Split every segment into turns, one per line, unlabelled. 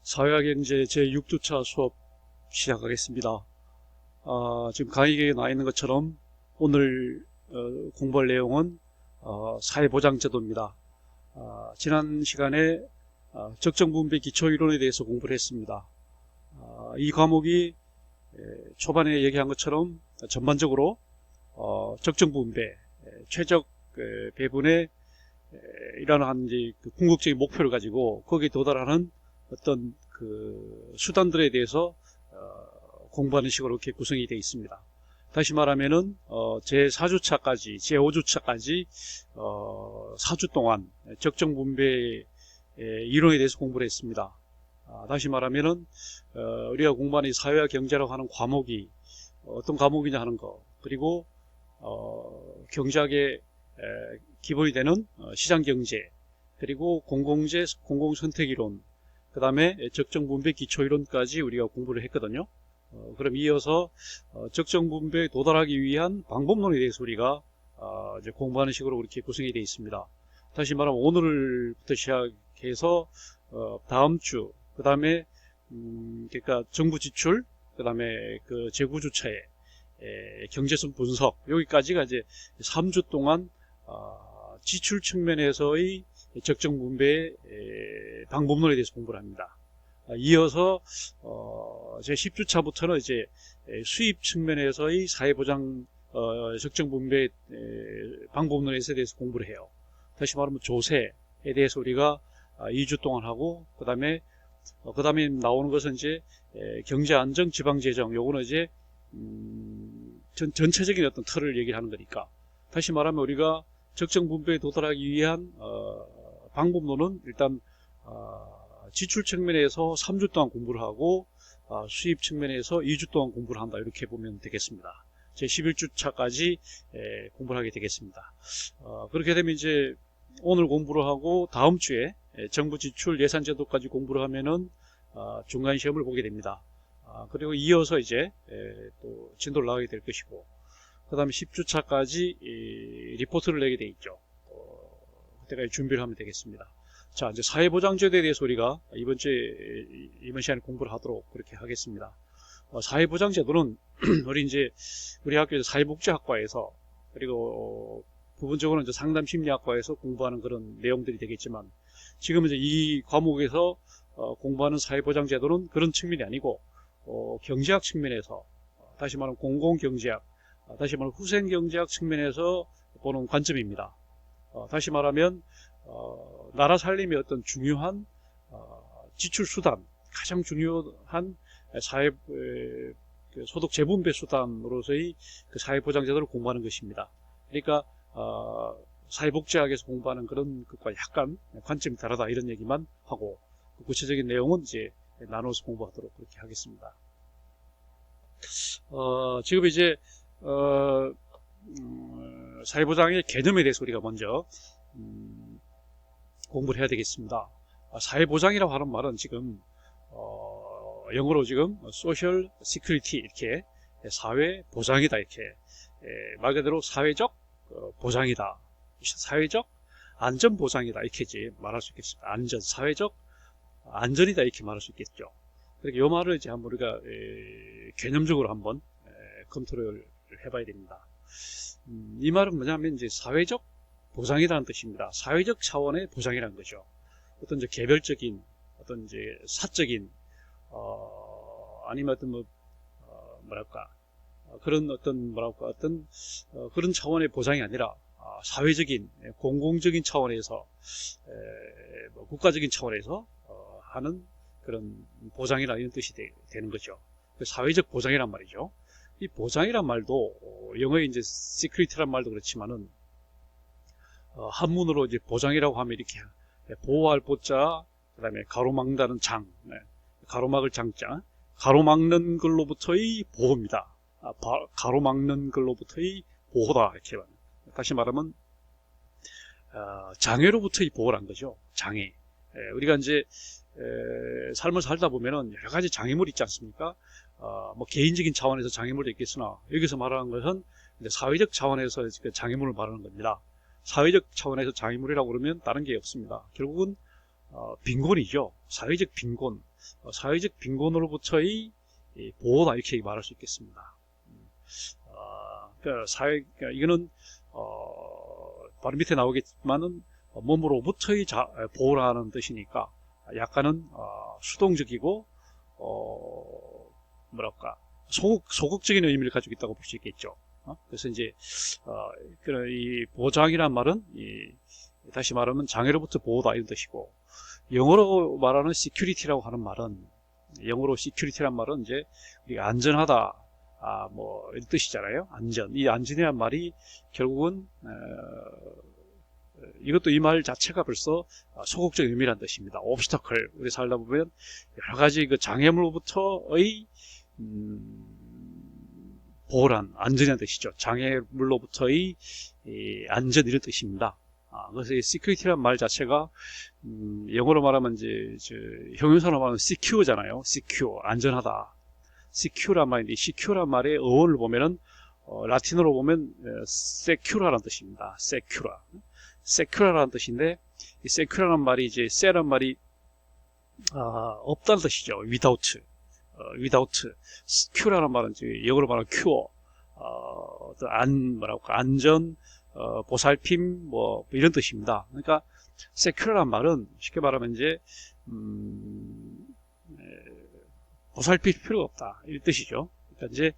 사회학경제 제6주차 수업 시작하겠습니다. 지금 강의에 나와 있는 것처럼 오늘 공부할 내용은 사회보장제도입니다. 지난 시간에 적정분배 기초이론에 대해서 공부를 했습니다. 이 과목이 초반에 얘기한 것처럼 전반적으로 적정분배, 최적 배분의 이러한 이제 궁극적인 목표를 가지고 거기에 도달하는 어떤 그 수단들에 대해서 공부하는 식으로 이렇게 구성이 되어 있습니다. 다시 말하면은 제4주차까지 제5주차까지 4주 동안 적정 분배 이론에 대해서 공부를 했습니다. 다시 말하면은 우리가 공부하는 사회와 경제라고 하는 과목이 어떤 과목이냐 하는 거, 그리고 경제학의 기본이 되는 시장경제, 그리고 공공재, 공공선택이론, 그 다음에 적정분배 기초이론까지 우리가 공부를 했거든요. 그럼 이어서 적정분배에 도달하기 위한 방법론에 대해서 우리가 이제 공부하는 식으로 그렇게 구성이 되어 있습니다. 다시 말하면 오늘부터 시작해서 다음 주, 그 다음에 그러니까 정부 지출, 그 다음에 그 제9주차에 경제성 분석, 여기까지가 이제 3주 동안 지출 측면에서의 적정분배의 방법론에 대해서 공부를 합니다. 이어서 제 10주차부터는 이제 수입 측면에서의 사회보장 적정분배 방법론에 대해서 공부를 해요. 다시 말하면 조세에 대해서 우리가 2주 동안 하고, 그 다음에 나오는 것은 이제 경제안정, 지방재정, 요거는 이제 전체적인 어떤 틀을 얘기하는 거니까. 다시 말하면 우리가 적정분배에 도달하기 위한 방법론은 일단 지출 측면에서 3주 동안 공부를 하고 수입 측면에서 2주 동안 공부를 한다, 이렇게 보면 되겠습니다. 제 11주차까지 공부를 하게 되겠습니다. 그렇게 되면 이제 오늘 공부를 하고 다음 주에 정부 지출 예산제도까지 공부를 하면은 중간 시험을 보게 됩니다. 그리고 이어서 이제 또 진도를 나가게 될 것이고, 그 다음에 10주차까지 리포트를 내게 돼 있죠. 그때까지 준비를 하면 되겠습니다. 자, 이제 사회보장제도에 대해서 우리가 이번 시간에 공부를 하도록 그렇게 하겠습니다. 사회보장제도는 우리 학교에서 사회복지학과에서, 그리고 부분적으로는 이제 상담심리학과에서 공부하는 그런 내용들이 되겠지만, 지금 이제 이 과목에서 공부하는 사회보장제도는 그런 측면이 아니고 경제학 측면에서, 다시 말하면 공공경제학, 다시 말하면 후생경제학 측면에서 보는 관점입니다. 다시 말하면 나라 살림의 어떤 중요한 지출 수단, 가장 중요한 사회 소득 재분배 수단으로서의 그 사회보장제도를 공부하는 것입니다. 그러니까 사회복지학에서 공부하는 그런 것과 약간 관점이 다르다, 이런 얘기만 하고, 그 구체적인 내용은 이제 나눠서 공부하도록 그렇게 하겠습니다. 지금 이제 사회보장의 개념에 대해서 우리가 먼저 공부를 해야 되겠습니다. 사회보장이라고 하는 말은 지금 영어로 지금 social security, 이렇게 사회보장이다, 이렇게 말 그대로 사회적 보장이다, 사회적 안전보장이다, 이렇게 말할 수 있겠습니다. 사회적 안전이다, 이렇게 말할 수 있겠죠. 그러니까 이 말을 이제 한번 우리가 개념적으로 한번 검토를 해봐야 됩니다. 이 말은 뭐냐면 이제 사회적 보장이라는 뜻입니다. 사회적 차원의 보장이라는 거죠. 어떤 이제 개별적인, 어떤 이제 사적인, 아니면 어떤 뭐랄까, 그런 어떤 그런 차원의 보장이 아니라 사회적인, 공공적인 차원에서, 국가적인 차원에서 하는 그런 보장이라, 이런 뜻이 되는 거죠. 사회적 보장이란 말이죠. 이 보장이란 말도 영어의 이제 security란 말도 그렇지만은 한문으로 이제 보장이라고 하면 이렇게 보호할 보자, 그 다음에 가로막는다는 장, 가로막을 장자, 가로막는 걸로부터의 보호입니다. 가로막는 걸로부터의 보호다, 이렇게 말합니다. 다시 말하면 장애로부터의 보호란 거죠. 장애. 우리가 이제 삶을 살다 보면은 여러 가지 장애물이 있지 않습니까? 뭐 개인적인 차원에서 장애물도 있겠으나, 여기서 말하는 것은 이제 사회적 차원에서 장애물을 말하는 겁니다. 사회적 차원에서 장애물이라고 그러면 다른 게 없습니다. 결국은 빈곤이죠. 사회적 빈곤, 사회적 빈곤으로부터의 보호다 이렇게 말할 수 있겠습니다. 그러니까 이거는 바로 밑에 나오겠지만은 몸으로부터의 보호라는 뜻이니까 약간은 수동적이고 뭐랄까 소극적인 의미를 가지고 있다고 볼 수 있겠죠. 그래서 이제 이 보장이란 말은 다시 말하면 장애로부터 보호다 이런 뜻이고, 영어로 말하는 security라고 하는 말은, 영어로 security란 말은 이제 우리가 안전하다 뭐 이런 뜻이잖아요. 안전. 이 안전이란 말이 결국은 이것도 이 말 자체가 벌써 소극적 의미란 뜻입니다. obstacle. 우리 살다 보면 여러 가지 그 장애물로부터의 보호란 안전이라는 뜻이죠. 장애물로부터의 안전 이런 뜻입니다. 그래서 이 security란 말 자체가 영어로 말하면 이제 형용사로 말하면 secure잖아요. secure, 안전하다. secure란 말인데, secure란 말의 어원을 보면은 라틴어로 보면 secura라는 뜻입니다. secura라는 뜻인데, 이 secura라는 말이 이제 se란 말이 없다는 뜻이죠. without. cure라는 말은 이제 영어로 말하면 cure. 안전, 보살핌, 뭐 이런 뜻입니다. 그러니까 secure란 말은 쉽게 말하면 이제 보살필 필요가 없다 이런 뜻이죠. 그러니까 이제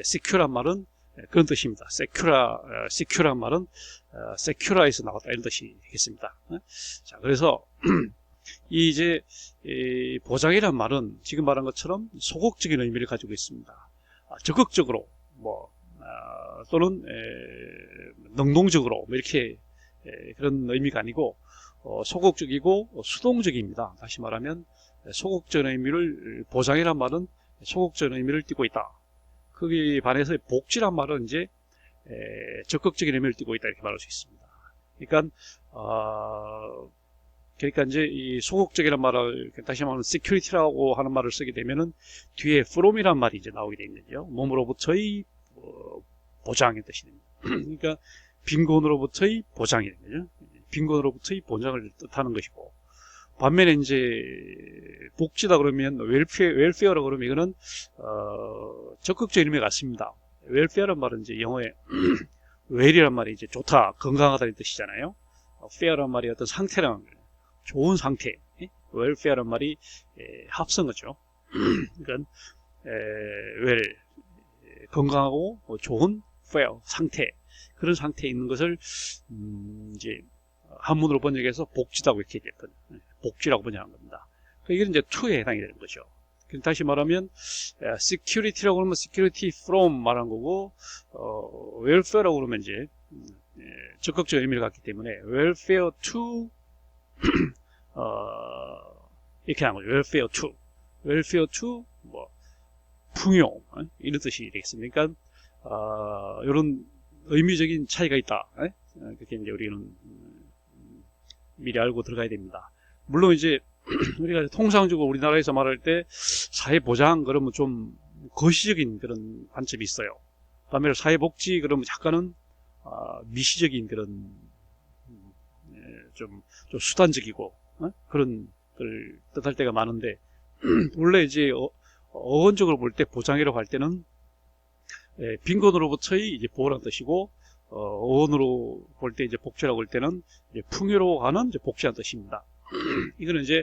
secure란 말은 그런 뜻입니다. secure란 말은 secura에서 나왔다 이런 뜻이 되겠습니다. 자, 그래서 이 보장이란 말은 지금 말한 것처럼 소극적인 의미를 가지고 있습니다. 적극적으로 또는 능동적으로 뭐 이렇게 그런 의미가 아니고 소극적이고 수동적입니다. 다시 말하면 소극적인 의미를, 보장이란 말은 소극적인 의미를 띠고 있다. 거기에 반해서 복지란 말은 이제 적극적인 의미를 띠고 있다 이렇게 말할 수 있습니다. 그러니까 이제 이 소극적이란 말을 다시 말하면 security라고 하는 말을 쓰게 되면은 뒤에 from이란 말이 이제 나오게 되거든요. 몸으로부터의 보장의 뜻이 됩니다. 그러니까 빈곤으로부터의 보장이 되거든요. 빈곤으로부터의 보장을 뜻하는 것이고, 반면에 이제 복지다 그러면 웰페어라고 그러면 이거는 적극적인 의미가 같습니다. 웰페어란 말은 이제 영어에 웰이란 말이 이제 좋다, 건강하다는 뜻이잖아요. 페어란 말이 어떤 상태랑 좋은 상태, 웰페어란 말이 합성 거죠. 그러니까 웰, 건강하고 좋은 페어, 상태, 그런 상태에 있는 것을 이제 한문으로 번역해서 복지다고 이렇게 복지라고 번역한 겁니다. 이게 이제 to에 해당이 되는 거죠. 다시 말하면 security라고 하면 security from 말한 거고, welfare라고 그러면 이제 적극적 의미를 갖기 때문에 welfare to 이렇게 하는 거죠. welfare to 뭐 풍요 이런 뜻이 되겠습니다. 그러니까 이런 의미적인 차이가 있다. 그렇게 이제 우리는 미리 알고 들어가야 됩니다. 물론 이제 우리가 통상적으로 우리나라에서 말할 때 사회보장 그러면 좀 거시적인 그런 관점이 있어요. 반면에 사회복지 그러면 약간은 미시적인 그런 좀 수단적이고 그런 걸 뜻할 때가 많은데, 원래 이제 어원적으로 볼 때 보장이라고 할 때는 빈곤으로부터의 이제 보호라는 뜻이고, 어원으로 볼 때 이제 복지라고 할 때는 이제 풍요로 하는 이제 복지라는 뜻입니다. 이거는 이제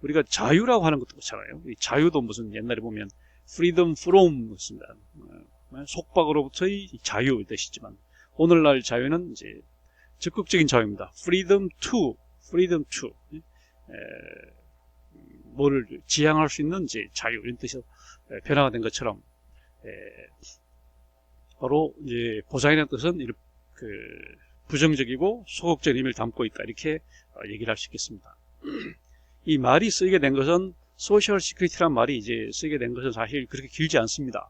우리가 자유라고 하는 것도 그렇잖아요. 이 자유도 무슨 옛날에 보면 freedom from 습니다. 속박으로부터의 자유의 뜻이지만, 오늘날 자유는 이제 적극적인 자유입니다. freedom to 뭐를 지향할 수 있는 이제 자유 이런 뜻으로 변화가 된 것처럼, 바로 이제 보장이라는 뜻은 부정적이고 소극적인 의미를 담고 있다 이렇게 얘기를 할 수 있겠습니다. 이 말이 쓰이게 된 것은, 소셜 시큐리티란 말이 이제 쓰이게 된 것은 사실 그렇게 길지 않습니다.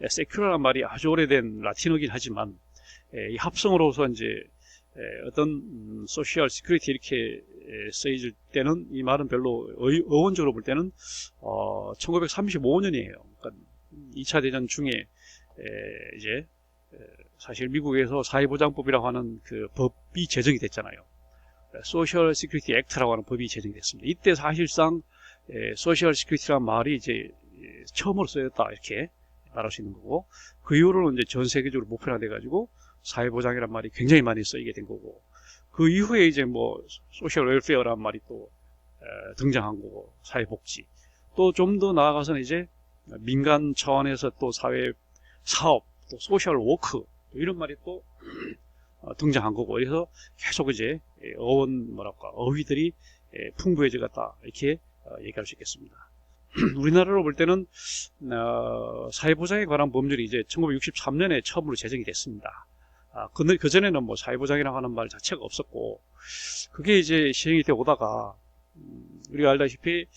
세큐라란 말이 아주 오래된 라틴어긴 하지만 이 합성으로서 이제 어떤 소셜 시큐리티 이렇게 쓰여질 때는 이 말은 별로 어원적으로 볼 때는 1935년이에요. 그러니까 2차 대전 중에 이제 사실 미국에서 사회보장법이라고 하는 그 법이 제정이 됐잖아요. 소셜 시큐리티 액트라고 하는 법이 제정이 됐습니다. 이때 사실상 소셜 시큐리티라는 말이 이제 처음으로 쓰였다 이렇게 말할 수 있는 거고, 그 이후로는 이제 전 세계적으로 보편화돼 가지고 사회보장이란 말이 굉장히 많이 쓰이게 된 거고, 그 이후에 이제 뭐 소셜 웰페어라는 말이 또 등장한 거고, 사회복지, 또 좀 더 나아가서는 이제 민간 차원에서 또 사회 사업, 또 소셜 워크 이런 말이 또 등장한 거고, 그래서 계속 이제 어휘들이 풍부해져 갔다 이렇게 얘기할 수 있겠습니다. 우리나라로 볼 때는 사회보장에 관한 법률이 이제 1963년에 처음으로 제정이 됐습니다. 그 전에는 뭐 사회보장이라고 하는 말 자체가 없었고, 그게 이제 시행이 되어 오다가 우리가 알다시피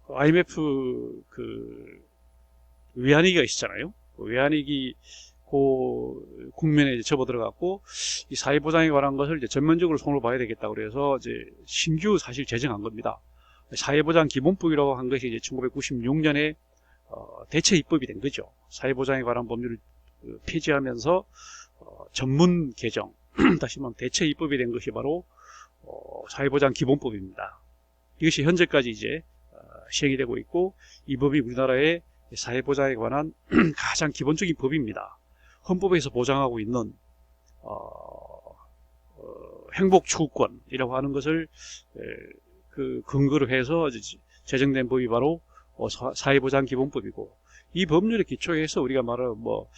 IMF 그 외환위기가 있었잖아요. 외환위기 그 국면에 접어들어갔고, 이 사회보장에 관한 것을 이제 전면적으로 손으로 봐야 되겠다 그래서 이제 신규 사실 제정한 겁니다. 사회보장 기본법이라고 한 것이 이제 1996년에 대체 입법이 된 거죠. 사회보장에 관한 법률을 폐지하면서 전문 개정, 다시 말하면 대체 입법이 된 것이 바로 사회보장 기본법입니다. 이것이 현재까지 이제 시행이 되고 있고, 이 법이 우리나라의 사회보장에 관한 가장 기본적인 법입니다. 헌법에서 보장하고 있는 행복추구권이라고 하는 것을 그 근거로 해서 제정된 법이 바로 사회보장기본법이고, 이 법률에 기초해서 우리가 말하는 뭐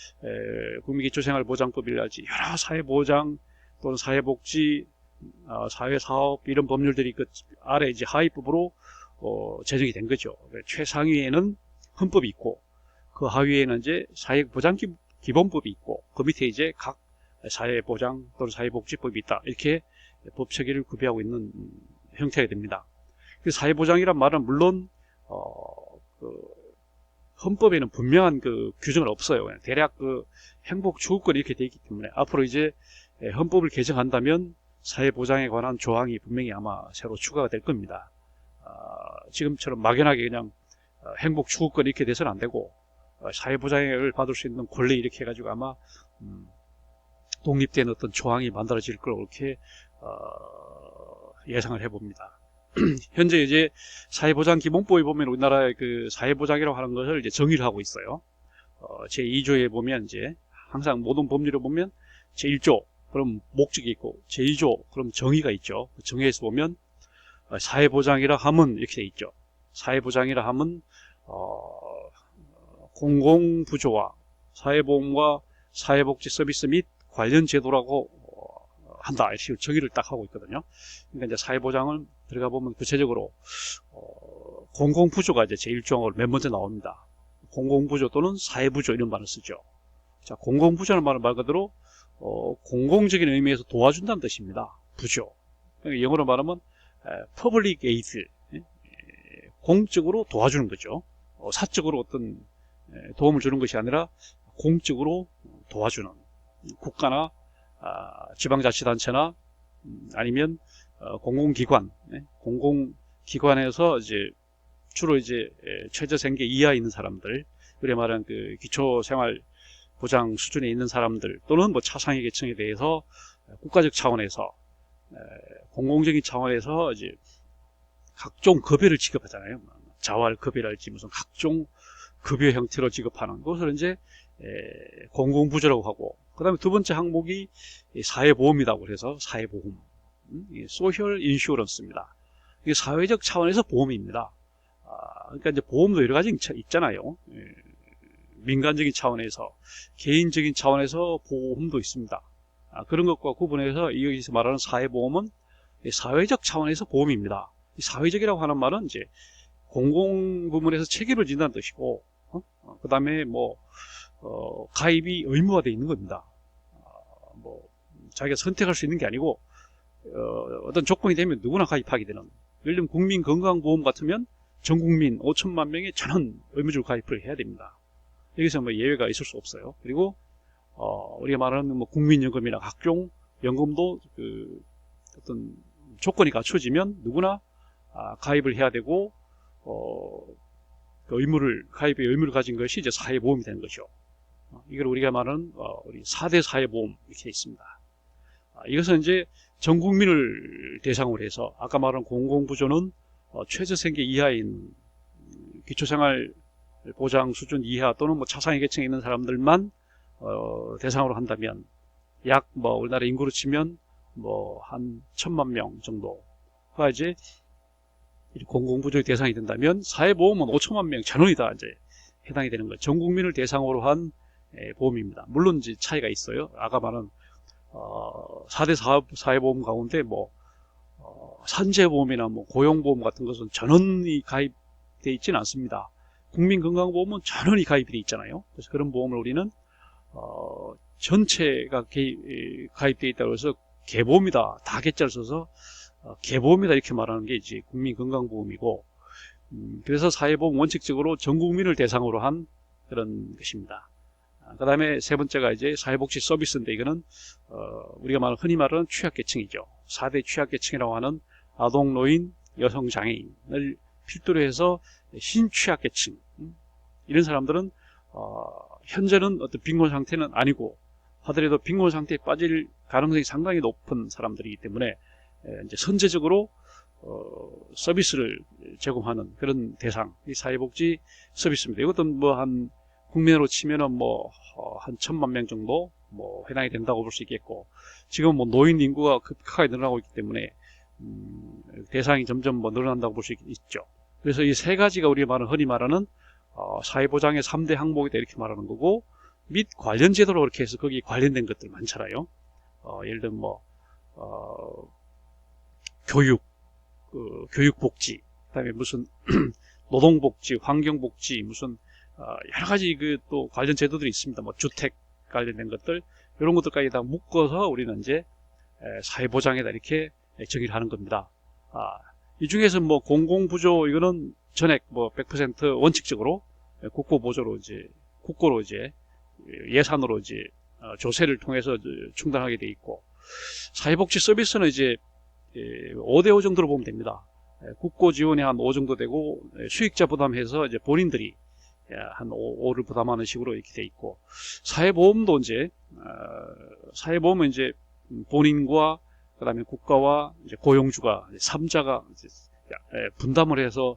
국민기초생활보장법이랄지 여러 사회보장 또는 사회복지, 사회사업 이런 법률들이 그 아래 이제 하위법으로 제정이 된 거죠. 최상위에는 헌법이 있고, 그 하위에는 이제 사회보장기본법이 있고, 그 밑에 이제 각 사회보장 또는 사회복지법이 있다, 이렇게 법 체계를 구비하고 있는 형태가 됩니다. 그 사회보장이란 말은 물론 헌법에는 분명한 그 규정은 없어요. 그냥 대략 그 행복추구권 이렇게 돼 있기 때문에 앞으로 이제 헌법을 개정한다면 사회보장에 관한 조항이 분명히 아마 새로 추가가 될 겁니다. 지금처럼 막연하게 그냥 행복추구권 이렇게 돼서는 안 되고, 사회보장을 받을 수 있는 권리 이렇게 해가지고 아마 독립된 어떤 조항이 만들어질 걸 이렇게 예상을 해봅니다. 현재 이제 사회보장기본법에 보면 우리나라의 그 사회보장이라고 하는 것을 이제 정의를 하고 있어요. 제2조에 보면 이제 항상 모든 법률에 보면 제1조 그럼 목적이 있고, 제2조 그럼 정의가 있죠. 정의에서 보면 사회보장이라 함은 이렇게 돼 있죠. 사회보장이라 함은 공공부조와 사회보험과 사회복지 서비스 및 관련 제도라고 한다, 이렇게 정의를 딱 하고 있거든요. 그러니까 이제 사회보장을 들어가 보면 구체적으로 공공부조가 이제 제1조항으로 맨 먼저 나옵니다. 공공부조 또는 사회부조 이런 말을 쓰죠. 자, 공공부조라는 말은 말 그대로 공공적인 의미에서 도와준다는 뜻입니다. 부조. 그러니까 영어로 말하면 public aid, 공적으로 도와주는 거죠. 사적으로 어떤 도움을 주는 것이 아니라 공적으로 도와주는, 국가나 지방자치단체나 아니면 공공기관, 공공기관에서 이제 주로 이제 최저생계 이하에 있는 사람들, 우리 말하는 그 기초생활보장 수준에 있는 사람들, 또는 뭐 차상위 계층에 대해서 국가적 차원에서, 공공적인 차원에서 이제 각종 급여를 지급하잖아요. 자활급여랄지 무슨 각종 급여 형태로 지급하는 것을 이제 공공부조라고 하고, 그 다음에 두 번째 항목이 사회보험이라고 해서 사회보험, 소셜 인슈런스입니다. 이게 사회적 차원에서 보험입니다. 그러니까 이제 보험도 여러 가지 있잖아요. 민간적인 차원에서, 개인적인 차원에서 보험도 있습니다. 그런 것과 구분해서 여기서 말하는 사회보험은 사회적 차원에서 보험입니다. 이 사회적이라고 하는 말은 이제 공공부문에서 책임을 진다는 뜻이고, 그 다음에 뭐 가입이 의무화되어 있는 겁니다. 뭐 자기가 선택할 수 있는 게 아니고 어떤 조건이 되면 누구나 가입하게 되는, 예를 들면 국민건강보험 같으면 전국민 5천만 명이 전원 의무적으로 가입을 해야 됩니다. 여기서 뭐 예외가 있을 수 없어요. 그리고 우리가 말하는 뭐 국민연금이나 각종 연금도 그 어떤 조건이 갖춰지면 누구나 가입을 해야 되고, 가입의 의무를 가진 것이 이제 사회보험이 되는 거죠. 이걸 우리가 말하는 우리 4대 사회보험 이렇게 있습니다. 이것은 이제 전 국민을 대상으로 해서 아까 말한 공공부조는 최저생계 이하인 기초생활보장 수준 이하 또는 뭐 차상위 계층에 있는 사람들만 대상으로 한다면 약 뭐 우리나라 인구로 치면 뭐 한 1,000만 명 정도가 이제 공공부조의 대상이 된다면 사회보험은 5천만 명 전원이 다 이제 해당이 되는 거예요. 전 국민을 대상으로 한 보험입니다. 물론 이제 차이가 있어요. 아까 말한 4대 사회보험 가운데 뭐 산재보험이나 뭐 고용보험 같은 것은 전원이 가입되어 있지는 않습니다. 국민건강보험은 전원이 가입이 되어 있잖아요. 그래서 그런 보험을 우리는 전체가 가입되어 있다고 해서 개보험이다, 다 개자를 써서 개보험이다 이렇게 말하는 게 이제 국민건강보험이고, 그래서 사회보험 원칙적으로 전 국민을 대상으로 한 그런 것입니다. 그 다음에 세 번째가 이제 사회복지 서비스인데, 이거는 우리가 흔히 말하는 취약계층이죠. 4대 취약계층이라고 하는 아동, 노인, 여성, 장애인을 필두로 해서 신취약계층, 이런 사람들은 현재는 어떤 빈곤 상태는 아니고 하더라도 빈곤 상태에 빠질 가능성이 상당히 높은 사람들이기 때문에 이제 선제적으로 서비스를 제공하는 그런 대상, 이 사회복지 서비스입니다. 이것도 뭐 한 국민으로 치면은 뭐 한 1,000만 명 정도 뭐 해당이 된다고 볼 수 있겠고, 지금 뭐 노인 인구가 급격하게 늘어나고 있기 때문에 대상이 점점 뭐 늘어난다고 볼 수 있죠. 그래서 이 세 가지가 우리가 흔히 말하는 사회보장의 3대 항목이다 이렇게 말하는 거고, 및 관련 제도로 이렇게 해서 거기 관련된 것들 많잖아요. 예를 들면 뭐 교육복지, 그다음에 무슨 노동복지, 환경복지, 무슨 여러 가지 또 관련 제도들이 있습니다. 뭐 주택 관련된 것들, 이런 것들까지 다 묶어서 우리는 이제 사회보장에다 이렇게 정의를 하는 겁니다. 이 중에서 뭐 공공부조, 이거는 전액 뭐 100% 원칙적으로 국고보조로 국고로 예산으로 조세를 통해서 충당하게 돼 있고, 사회복지 서비스는 이제 5대5 정도로 보면 됩니다. 국고 지원이 한 5 정도 되고, 수익자 부담해서 이제 본인들이 한 5를 부담하는 식으로 이렇게 돼 있고, 사회보험도 사회보험은 이제 본인과 그다음에 국가와 이제 고용주가 3자가 분담을 해서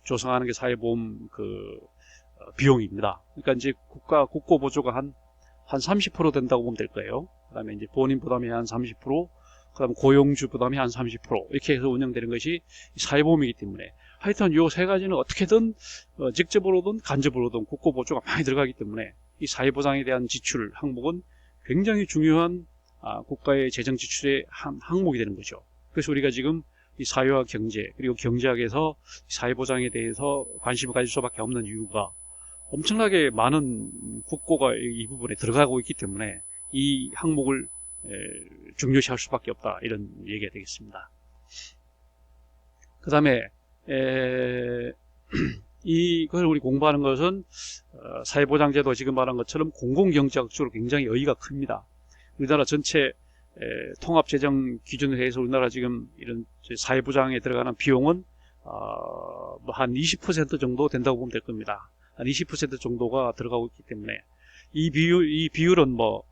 조성하는 게 사회보험 비용입니다. 그러니까 이제 국고 보조가 한 30% 된다고 보면 될 거예요. 그다음에 이제 본인 부담이 한 30%, 그다음 고용주 부담이 한 30% 이렇게 해서 운영되는 것이 사회보험이기 때문에, 하여튼 요 세 가지는 어떻게든 직접으로든 간접으로든 국고 보조가 많이 들어가기 때문에 이 사회보장에 대한 지출 항목은 굉장히 중요한 국가의 재정 지출의 한 항목이 되는 거죠. 그래서 우리가 지금 이 사회와 경제, 그리고 경제학에서 사회보장에 대해서 관심을 가질 수밖에 없는 이유가 엄청나게 많은 국고가 이 부분에 들어가고 있기 때문에 이 항목을 중요시할 수밖에 없다, 이런 얘기가 되겠습니다. 그 다음에 이걸 우리 공부하는 것은 사회보장제도 지금 말한 것처럼 공공경제학적으로 굉장히 의의가 큽니다. 우리나라 전체 통합재정 기준에 해서 우리나라 지금 이런 사회보장에 들어가는 비용은 한 20% 정도 된다고 보면 될 겁니다. 한 20% 정도가 들어가고 있기 때문에 이 비율은 뭐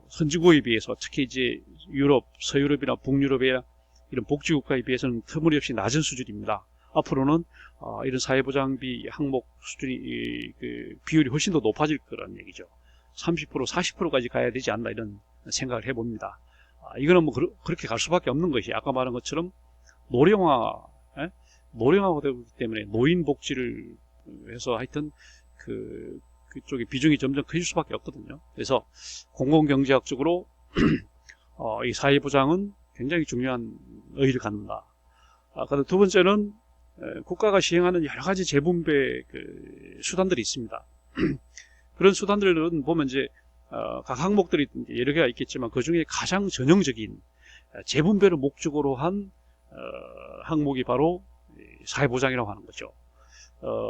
선진국에 비해서, 특히 이제 유럽, 서유럽이나 북유럽의 이런 복지국가에 비해서는 터무니없이 낮은 수준입니다. 앞으로는 이런 사회보장비 항목 수준이 비율이 훨씬 더 높아질 거라는 얘기죠. 30%, 40%까지 가야 되지 않나, 이런 생각을 해봅니다. 이거는 뭐 그렇게 갈 수밖에 없는 것이, 아까 말한 것처럼 노령화가 되기 때문에 노인 복지를 해서 하여튼 그쪽의 비중이 점점 커질 수밖에 없거든요. 그래서 공공경제학적으로 이 사회보장은 굉장히 중요한 의의를 갖는다. 그다음 두 번째는 국가가 시행하는 여러 가지 재분배 수단들이 있습니다. 그런 수단들은 보면 이제 각 항목들이 여러 개가 있겠지만 그 중에 가장 전형적인 재분배를 목적으로 한 항목이 바로 사회보장이라고 하는 거죠.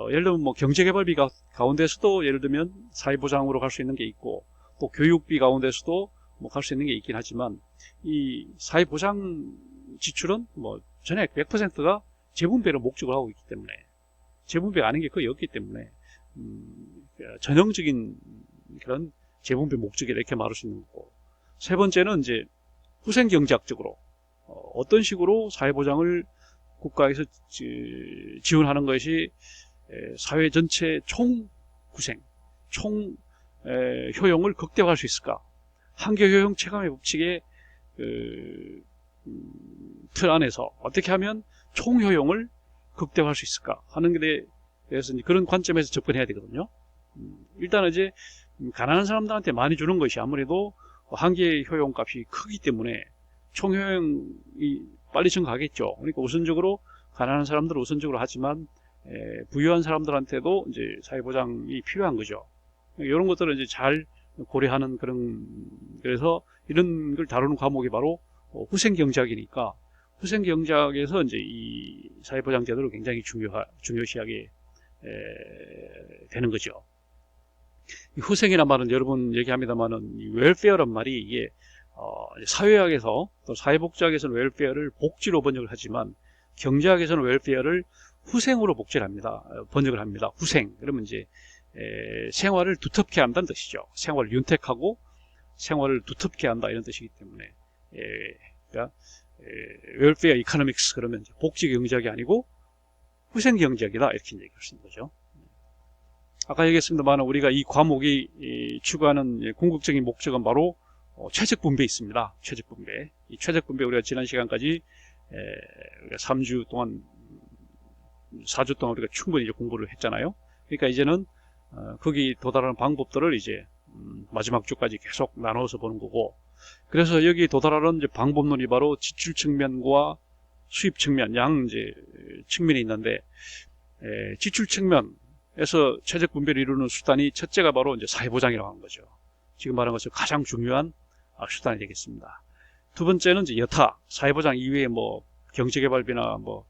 예를 들면 뭐 경제개발비 가운데서도 예를 들면 사회보장으로 갈 수 있는 게 있고, 또 교육비 가운데서도 뭐 갈 수 있는 게 있긴 하지만, 이 사회보장 지출은 뭐 전액 100%가 재분배를 목적으로 하고 있기 때문에, 재분배가 아닌 게 거의 없기 때문에 전형적인 그런 재분배 목적이라 이렇게 말할 수 있는 거고, 세 번째는 이제 후생경제학적으로 어떤 식으로 사회보장을 국가에서 지원하는 것이 사회 전체 총 후생, 총 효용을 극대화할 수 있을까? 한계효용 체감의 법칙의 틀 안에서 어떻게 하면 총 효용을 극대화할 수 있을까 하는 것에 대해서 그런 관점에서 접근해야 되거든요. 일단은 이제 가난한 사람들한테 많이 주는 것이 아무래도 한계 효용 값이 크기 때문에 총 효용이 빨리 증가하겠죠. 그러니까 우선적으로 가난한 사람들은 우선적으로 하지만 부유한 사람들한테도 이제 사회보장이 필요한 거죠. 이런 것들을 이제 잘 고려하는 그래서 이런 걸 다루는 과목이 바로 후생경제학이니까 후생경제학에서 이제 이 사회보장 제도를 굉장히 중요시하게 되는 거죠. 이 후생이란 말은 여러분 얘기합니다만은 이 웰페어란 말이 이게 사회학에서 또 사회복지학에서는 웰페어를 복지로 번역을 하지만 경제학에서는 웰페어를 후생으로 번역을 합니다. 후생. 그러면 이제 생활을 두텁게 한다는 뜻이죠. 생활을 윤택하고 생활을 두텁게 한다 이런 뜻이기 때문에 그러니까 웰페어 이코노믹스 그러면 복지 경제학이 아니고 후생 경제학이다 이렇게 얘기할 수 있는 거죠. 아까 얘기했습니다만 우리가 이 과목이 추구하는 궁극적인 목적은 바로 최적 분배에 있습니다. 최적 분배. 이 최적 분배 우리가 지난 시간까지 우리가 3주 동안 4주 동안 우리가 충분히 이제 공부를 했잖아요. 그러니까 이제는 거기 도달하는 방법들을 이제 마지막 주까지 계속 나눠서 보는 거고, 그래서 여기 도달하는 이제 방법론이 바로 지출 측면과 수입 측면, 양 이제 측면이 있는데, 지출 측면에서 최적 분배를 이루는 수단이 첫째가 바로 이제 사회보장이라고 하는 거죠. 지금 말한 것처럼 가장 중요한 수단이 되겠습니다. 두 번째는 이제 여타 사회보장 이외에 뭐 경제개발비나 뭐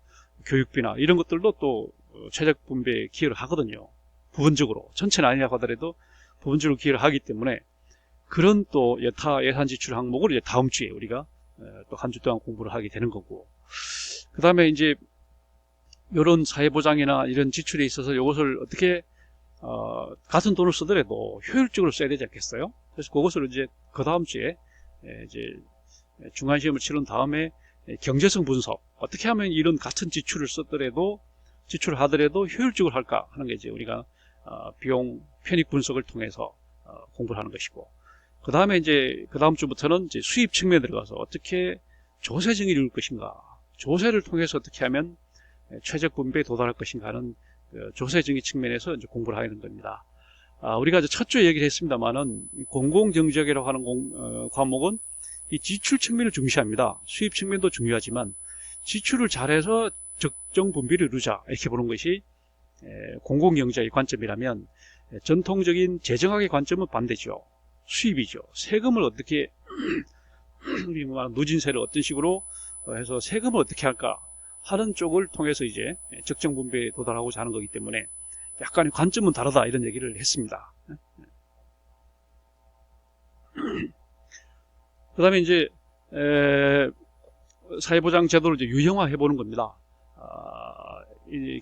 교육비나 이런 것들도 또 최적 분배에 기여를 하거든요. 부분적으로 전체는 아니라고 하더라도 부분적으로 기여를 하기 때문에 그런 또 여타 예산 지출 항목을 이제 다음 주에 우리가 또 한 주 동안 공부를 하게 되는 거고, 그 다음에 이제 이런 사회보장이나 이런 지출에 있어서 이것을 어떻게 같은 돈을 쓰더라도 효율적으로 써야 되지 않겠어요? 그래서 그것을 이제 그 다음 주에 이제 중간시험을 치른 다음에 경제성 분석, 어떻게 하면 이런 같은 지출을 지출을 하더라도 효율적으로 할까 하는 게 이제 우리가 비용 편익 분석을 통해서 공부를 하는 것이고, 그 다음에 이제 그 다음 주부터는 이제 수입 측면에 들어가서 어떻게 조세 정의를 이룰 것인가, 조세를 통해서 어떻게 하면 최적 분배에 도달할 것인가 하는 조세 정의 측면에서 이제 공부를 하는 겁니다. 우리가 이제 첫 주에 얘기를 했습니다만은 공공경제학이라고 하는 과목은 이 지출 측면을 중시합니다. 수입 측면도 중요하지만 지출을 잘해서 적정 분배를 이루자 이렇게 보는 것이 공공경제의 관점이라면, 전통적인 재정학의 관점은 반대죠. 수입이죠. 세금을 어떻게 우리 말하는 누진세를 어떤 식으로 해서 세금을 어떻게 할까 하는 쪽을 통해서 이제 적정 분배에 도달하고자 하는 거기 때문에 약간의 관점은 다르다 이런 얘기를 했습니다. 그 다음에 이제 사회보장 제도를 이제 유형화해 보는 겁니다.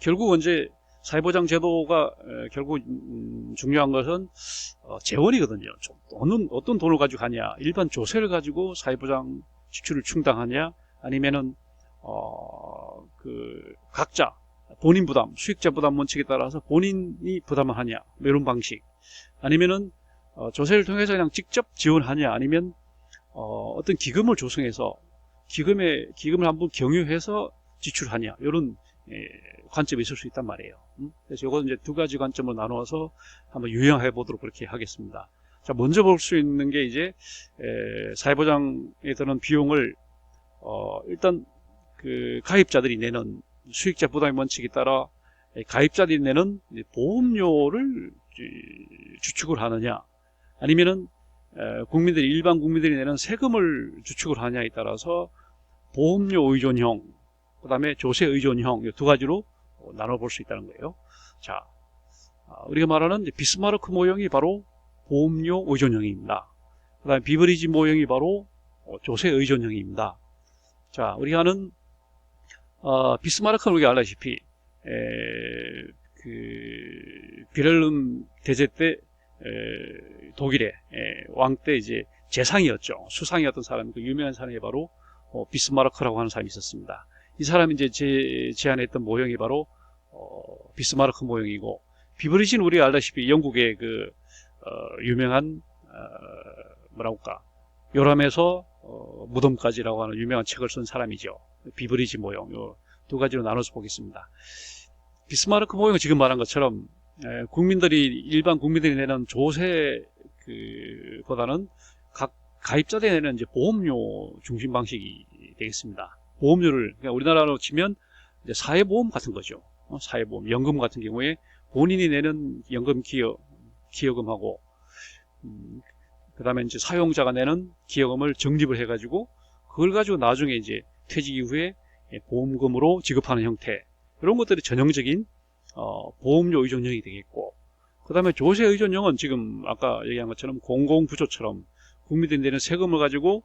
결국은 이제 사회보장 제도가 결국 중요한 것은 재원이거든요. 어떤 돈을 가지고 하냐, 일반 조세를 가지고 사회보장 지출을 충당하냐, 아니면은 각자 본인 부담, 수익자 부담 원칙에 따라서 본인이 부담을 하냐, 이런 방식, 아니면은 조세를 통해서 그냥 직접 지원하냐, 아니면 어떤 기금을 조성해서 기금을 한번 경유해서 지출하냐, 이런 관점이 있을 수 있단 말이에요. 그래서 이것은 이제 두 가지 관점을 나누어서 한번 유형해 보도록 그렇게 하겠습니다. 자, 먼저 볼 수 있는 게 이제 사회보장에 드는 비용을 일단 그 가입자들이 내는 수익자 부담의 원칙에 따라 가입자들이 내는 보험료를 주축을 하느냐, 아니면은 일반 국민들이 내는 세금을 주축을 하느냐에 따라서 보험료 의존형, 그 다음에 조세 의존형, 이 두 가지로 나눠볼 수 있다는 거예요. 자, 우리가 말하는 비스마르크 모형이 바로 보험료 의존형입니다. 그 다음에 비브리지 모형이 바로 조세 의존형입니다. 자, 우리가 하는 비스마르크는 우리가 알다시피 그 빌헬름 대제 때 독일의 왕 때 이제 재상이었죠. 수상이었던 사람이, 그 유명한 사람이 바로 비스마르크라고 하는 사람이 있었습니다. 이 사람이 이제 제안했던 모형이 바로 비스마르크 모형이고, 비브리지는 우리가 알다시피 영국의 그 유명한 뭐랄까, 요람에서 무덤까지라고 하는 유명한 책을 쓴 사람이죠. 비브리지 모형, 요 두 가지로 나눠서 보겠습니다. 비스마르크 모형은 지금 말한 것처럼 일반 국민들이 내는 조세 보다는 각 가입자들이 내는 이제 보험료 중심 방식이 되겠습니다. 보험료를, 그러니까 우리나라로 치면 이제 사회보험 같은 거죠. 사회보험, 연금 같은 경우에 본인이 내는 연금 기여금하고, 그 다음에 이제 사용자가 내는 기여금을 적립을 해가지고, 그걸 가지고 나중에 이제 퇴직 이후에 보험금으로 지급하는 형태, 이런 것들이 전형적인 보험료 의존형이 되겠고, 그 다음에 조세 의존형은 지금 아까 얘기한 것처럼 공공부조처럼 국민들이 내는 세금을 가지고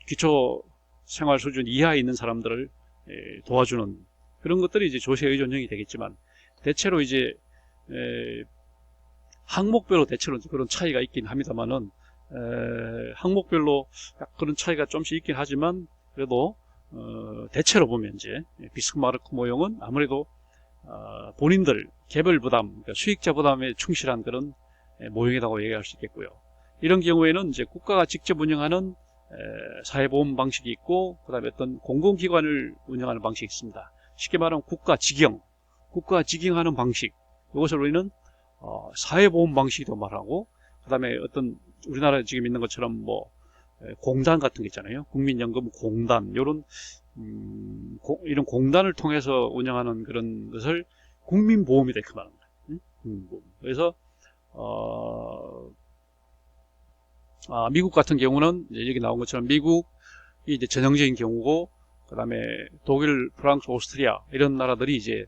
기초 생활 수준 이하에 있는 사람들을 도와주는 그런 것들이 이제 조세 의존형이 되겠지만, 대체로 이제 항목별로 대체로 그런 차이가 있긴 합니다만은, 항목별로 그런 차이가 좀씩 있긴 하지만, 그래도 대체로 보면 이제 비스마르크 모형은 아무래도 본인들 개별 부담, 그러니까 수익자 부담에 충실한 그런 모형이라고 얘기할 수 있겠고요. 이런 경우에는 이제 국가가 직접 운영하는 사회보험 방식이 있고, 그 다음에 어떤 공공기관을 운영하는 방식이 있습니다. 쉽게 말하면 국가 직영하는 방식, 이것을 우리는 사회보험 방식이라고 말하고, 그 다음에 어떤 우리나라에 지금 있는 것처럼 뭐 공단 같은 게 있잖아요. 국민연금공단, 이런 공단을 통해서 운영하는 그런 것을 국민보험이다 이렇게 말합니다. 국민보험. 그래서 미국 같은 경우는 이제 여기 나온 것처럼 미국이 이제 전형적인 경우고, 그 다음에 독일, 프랑스, 오스트리아 이런 나라들이 이제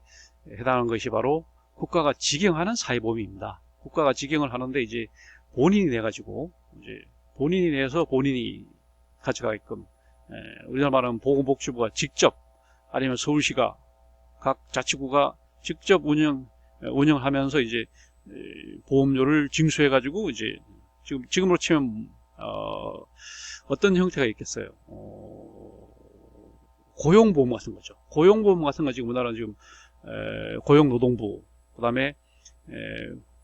해당하는 것이 바로 국가가 직영하는 사회보험입니다. 국가가 직영을 하는데 이제 본인이 내가지고 이제 본인이 내서 본인이 가져가게끔, 우리나라 말하면 보건복지부가 직접, 아니면 서울시가, 각 자치구가 직접 운영하면서 이제 보험료를 징수해가지고 이제 지금으로 치면 어떤 형태가 있겠어요? 고용보험 같은 거죠. 고용보험 같은 거 지금 우리나라 지금 고용노동부, 그 다음에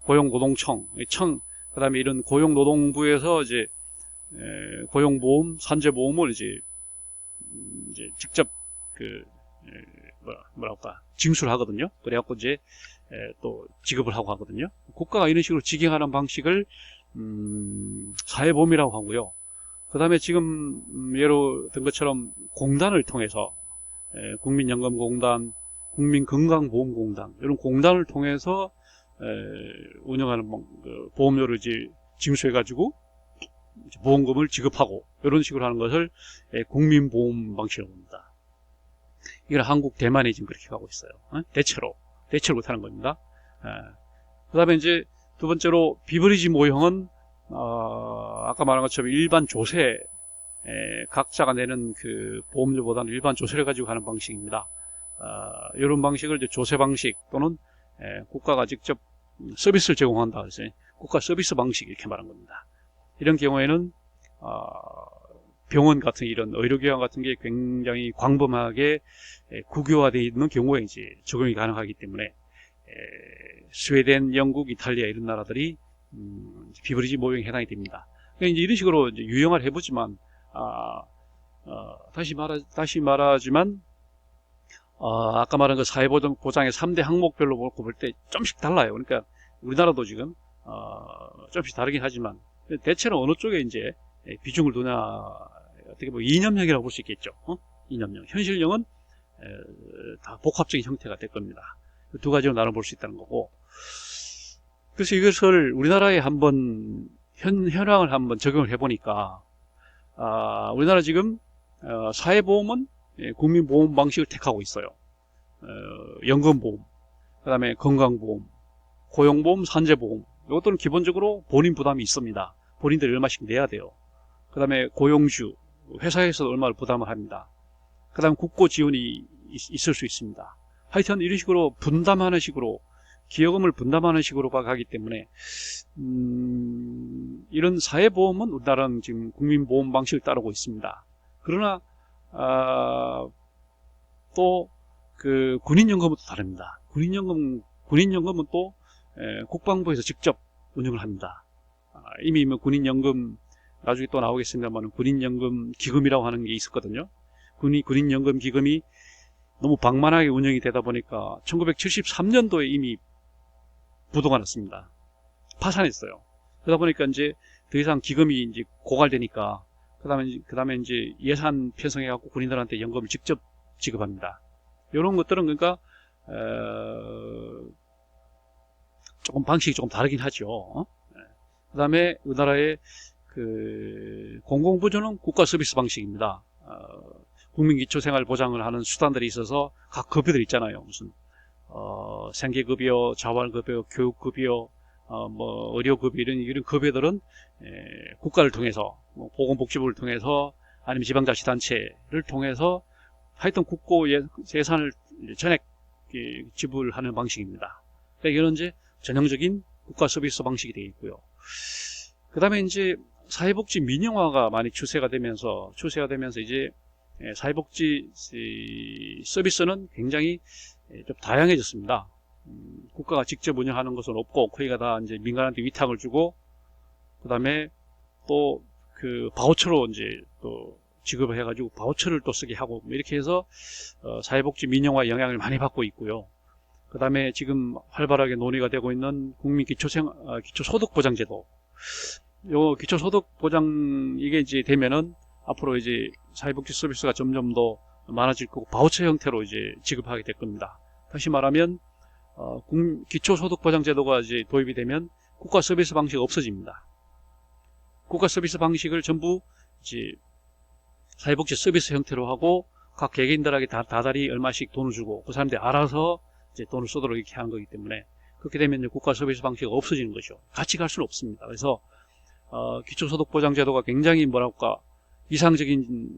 고용노동청, 그 다음에 이런 고용노동부에서 이제 고용보험, 산재보험을 이제 직접 뭐랄까 징수를 하거든요. 그래갖고 이제 또 지급을 하고 하거든요. 국가가 이런 식으로 직영하는 방식을 사회보험이라고 하고요. 그 다음에 지금 예로 든 것처럼 공단을 통해서 국민연금공단, 국민건강보험공단 이런 공단을 통해서 운영하는 보험료를 이제 징수해가지고 보험금을 지급하고 이런 식으로 하는 것을 국민보험 방식이라고 합니다. 이건 한국, 대만이 지금 그렇게 가고 있어요. 대체로 못하는 겁니다. 그 다음에 이제 두 번째로 비브리지 모형은 아까 말한 것처럼 일반 조세, 각자가 내는 그 보험료보다는 일반 조세를 가지고 가는 방식입니다. 이런 방식을 이제 조세 방식 또는 국가가 직접 서비스를 제공한다 그래서 국가 서비스 방식 이렇게 말한 겁니다. 이런 경우에는 병원 같은 이런 의료기관 같은 게 굉장히 광범하게 국유화되어 있는 경우에 이제 적용이 가능하기 때문에 스웨덴, 영국, 이탈리아 이런 나라들이 비브리지 모형에 해당이 됩니다. 그러니까 이제 이런 식으로 이제 유형화를 해보지만 다시 말하지만 아까 말한 그 사회보장의 3대 항목별로 볼 때 좀씩 달라요. 그러니까 우리나라도 지금 좀씩 다르긴 하지만 대체로 어느 쪽에 이제 비중을 두냐, 어떻게 보면 이념형이라고 볼 수 있겠죠. 이념형. 현실형은 다 복합적인 형태가 될 겁니다. 두 가지로 나눠볼 수 있다는 거고. 그래서 이것을 우리나라에 한번 현황을 한번 적용을 해보니까 우리나라 지금 사회보험은 국민보험 방식을 택하고 있어요. 연금보험, 그 다음에 건강보험, 고용보험, 산재보험 이것들은 기본적으로 본인 부담이 있습니다. 본인들이 얼마씩 내야 돼요. 그 다음에 고용주, 회사에서 얼마를 부담을 합니다. 그 다음에 국고 지원이 있을 수 있습니다. 하여튼 이런 식으로 분담하는 식으로 기여금을 분담하는 식으로 가기 때문에 이런 사회보험은 우리나라는 지금 국민보험 방식을 따르고 있습니다. 그러나 또 그 군인연금은 또 다릅니다. 군인연금은 또 국방부에서 직접 운영을 합니다. 이미 뭐 군인연금 나중에 또 나오겠습니다만 군인연금 기금이라고 하는 게 있었거든요. 군인연금 기금이 너무 방만하게 운영이 되다 보니까 1973년도에 이미 부도가 났습니다. 파산했어요. 그러다 보니까 이제 더 이상 기금이 이제 고갈되니까 그다음에 이제 예산 편성해갖고 군인들한테 연금을 직접 지급합니다. 이런 것들은 그러니까 조금 방식이 조금 다르긴 하죠. 그다음에 우리나라의 그 공공부조는 국가 서비스 방식입니다. 국민기초생활보장을 하는 수단들이 있어서 각 급여들 있잖아요. 무슨 생계급여, 자활급여, 교육급여, 뭐 의료급여 이런 급여들은 국가를 통해서 보건복지부를 통해서 아니면 지방자치단체를 통해서 하여튼 국고 예산을 전액 지불하는 방식입니다. 그러니까 이건 이제 전형적인 국가 서비스 방식이 되어 있고요. 그 다음에 이제 사회복지 민영화가 많이 추세가 되면서 이제 사회복지 서비스는 굉장히 좀 다양해졌습니다. 국가가 직접 운영하는 것은 없고 거기가 다 이제 민간한테 위탁을 주고 그 다음에 또 그 바우처로 이제 또 지급을 해가지고 바우처를 또 쓰게 하고 이렇게 해서 사회복지 민영화 영향을 많이 받고 있고요. 그 다음에 지금 활발하게 논의가 되고 있는 국민 기초소득보장제도. 요 기초소득보장 이게 이제 되면은 앞으로 이제 사회복지 서비스가 점점 더 많아질 거고 바우처 형태로 이제 지급하게 될 겁니다. 다시 말하면 기초소득보장제도가 이제 도입이 되면 국가 서비스 방식이 없어집니다. 국가 서비스 방식을 전부 이제 사회복지 서비스 형태로 하고 각 개개인들에게 다달이 얼마씩 돈을 주고 그 사람들이 알아서 이제 돈을 쓰도록 이렇게 하는 거기 때문에 그렇게 되면 이제 국가 서비스 방식이 없어지는 거죠. 같이 갈 수는 없습니다. 그래서 기초소득보장제도가 굉장히 뭐랄까 이상적인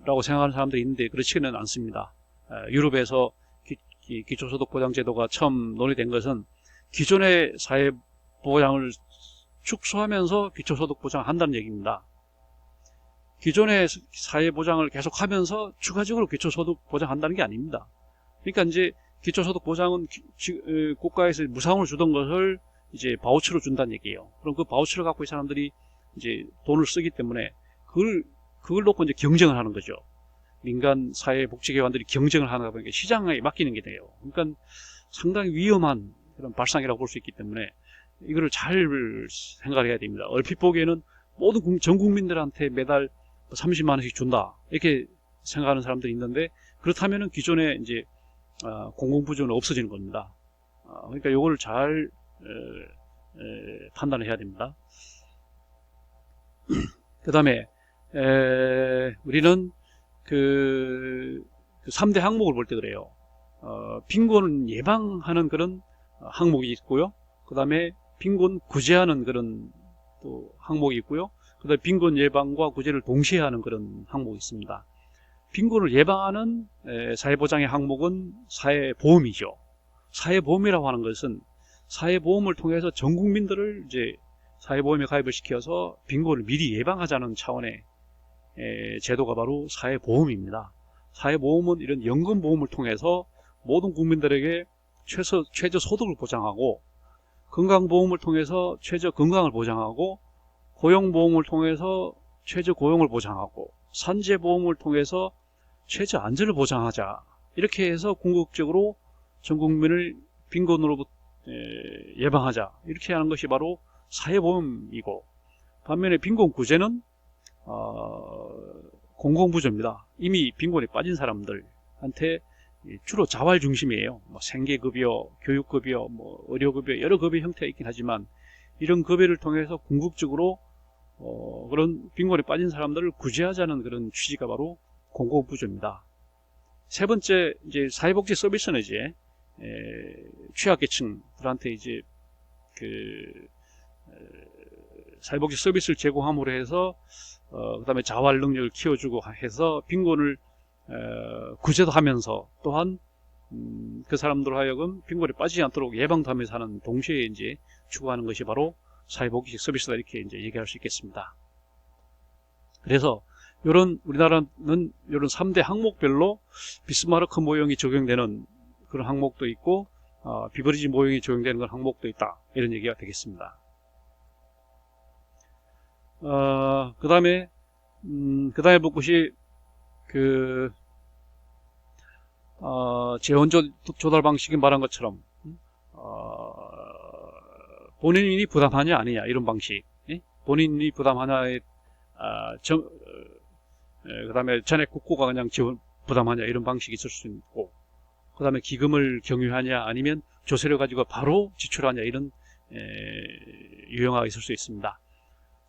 라고 생각하는 사람들이 있는데 그렇지는 않습니다. 유럽에서 기초소득보장제도가 처음 논의된 것은 기존의 사회보장을 축소하면서 기초소득보장을 한다는 얘기입니다. 기존의 사회보장을 계속하면서 추가적으로 기초소득보장한다는 게 아닙니다. 그러니까 이제 기초소득보장은 국가에서 무상으로 주던 것을 이제 바우처로 준다는 얘기예요. 그럼 그 바우처를 갖고 이 사람들이 이제 돈을 쓰기 때문에 그걸 놓고 이제 경쟁을 하는 거죠. 민간 사회복지기관들이 경쟁을 하다 보니까 시장에 맡기는 게 돼요. 그러니까 상당히 위험한 그런 발상이라고 볼 수 있기 때문에 이거를 잘 생각을 해야 됩니다. 얼핏 보기에는 모든 전 국민들한테 매달 30만 원씩 준다 이렇게 생각하는 사람들이 있는데 그렇다면은 기존에 이제 공공부조는 없어지는 겁니다. 그러니까 이걸 잘 판단을 해야 됩니다. 그 다음에 우리는 그 3대 항목을 볼 때 그래요. 빈곤 예방하는 그런 항목이 있고요. 그 다음에 빈곤 구제하는 그런 또 항목이 있고요. 그 다음에 빈곤 예방과 구제를 동시에 하는 그런 항목이 있습니다. 빈곤을 예방하는 사회보장의 항목은 사회보험이죠. 사회보험이라고 하는 것은 사회보험을 통해서 전 국민들을 이제 사회보험에 가입을 시켜서 빈곤을 미리 예방하자는 차원의 제도가 바로 사회보험입니다. 사회보험은 이런 연금보험을 통해서 모든 국민들에게 최저 소득을 보장하고 건강보험을 통해서 최저 건강을 보장하고 고용보험을 통해서 최저 고용을 보장하고 산재보험을 통해서 최저 안전을 보장하자 이렇게 해서 궁극적으로 전 국민을 빈곤으로부터 예방하자 이렇게 하는 것이 바로 사회보험이고 반면에 빈곤구제는 공공부조입니다. 이미 빈곤에 빠진 사람들한테 주로 자활 중심이에요. 뭐 생계급여, 교육급여, 뭐 의료급여 여러 급여 형태가 있긴 하지만 이런 급여를 통해서 궁극적으로 그런 빈곤에 빠진 사람들을 구제하자는 그런 취지가 바로 공공부조입니다. 세 번째 이제 사회복지 서비스는 이제 취약계층들한테 이제 사회복지 서비스를 제공함으로 해서 그 다음에 자활 능력을 키워주고 해서 빈곤을 구제도 하면서 또한 그 사람들 하여금 빈곤에 빠지지 않도록 예방도 하면서 하는 동시에 이제 추구하는 것이 바로 사회복지식 서비스다, 이렇게 이제 얘기할 수 있겠습니다. 그래서 우리나라는 이런 3대 항목별로 비스마르크 모형이 적용되는 그런 항목도 있고, 비버리지 모형이 적용되는 그런 항목도 있다, 이런 얘기가 되겠습니다. 그 다음에 볼 것이 재원 조달 방식이 말한 것처럼 본인이 부담하냐 아니냐, 이런 방식. 본인이 부담하냐에 그 다음에 전액 국고가 그냥 지원 부담하냐, 이런 방식이 있을 수 있고, 그 다음에 기금을 경유하냐 아니면 조세를 가지고 바로 지출하냐, 이런 유형화가 있을 수 있습니다.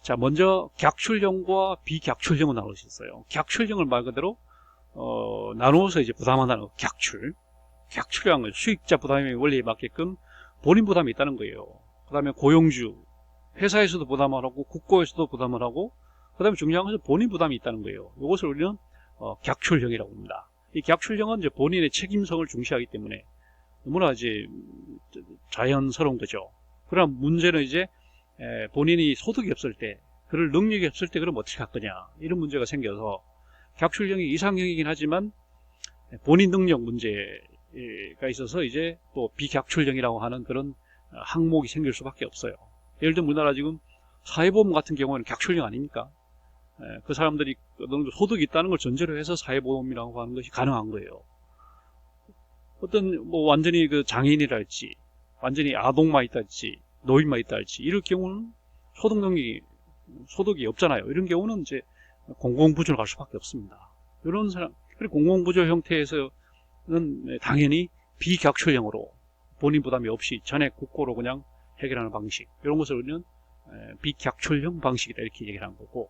자, 먼저 객출형과 비객출형을 나눌 수 있어요. 객출형을 말 그대로 나누어서 이제 부담한다는 거. 객출형은 수익자 부담의 원리에 맞게끔 본인 부담이 있다는 거예요. 그 다음에 고용주, 회사에서도 부담을 하고 국고에서도 부담을 하고, 그 다음에 중요한 것은 본인 부담이 있다는 거예요. 이것을 우리는 객출형이라고 합니다. 이 객출형은 이제 본인의 책임성을 중시하기 때문에 너무나 이제 자연스러운 거죠. 그러나 문제는 이제 본인이 소득이 없을 때, 그럴 능력이 없을 때 그럼 어떻게 할 거냐, 이런 문제가 생겨서 객출형이 이상형이긴 하지만 본인 능력 문제가 있어서 이제 또 비객출형이라고 하는 그런 항목이 생길 수밖에 없어요. 예를 들면 우리나라 지금 사회보험 같은 경우는 객출형 아닙니까? 그 사람들이 어느 정도 소득이 있다는 걸 전제로 해서 사회보험이라고 하는 것이 가능한 거예요. 어떤 뭐 완전히 그 장애인이랄지, 완전히 아동만 있다할지, 노인만 있다할지, 이럴 경우는 소득이 없잖아요. 이런 경우는 이제 공공부조로 갈 수밖에 없습니다. 이런 사람, 그리고 공공부조 형태에서는 당연히 비객출형으로 본인 부담이 없이 전액 국고로 그냥 해결하는 방식, 이런 것을 우리는 비객출형 방식이다, 이렇게 얘기를 한 거고,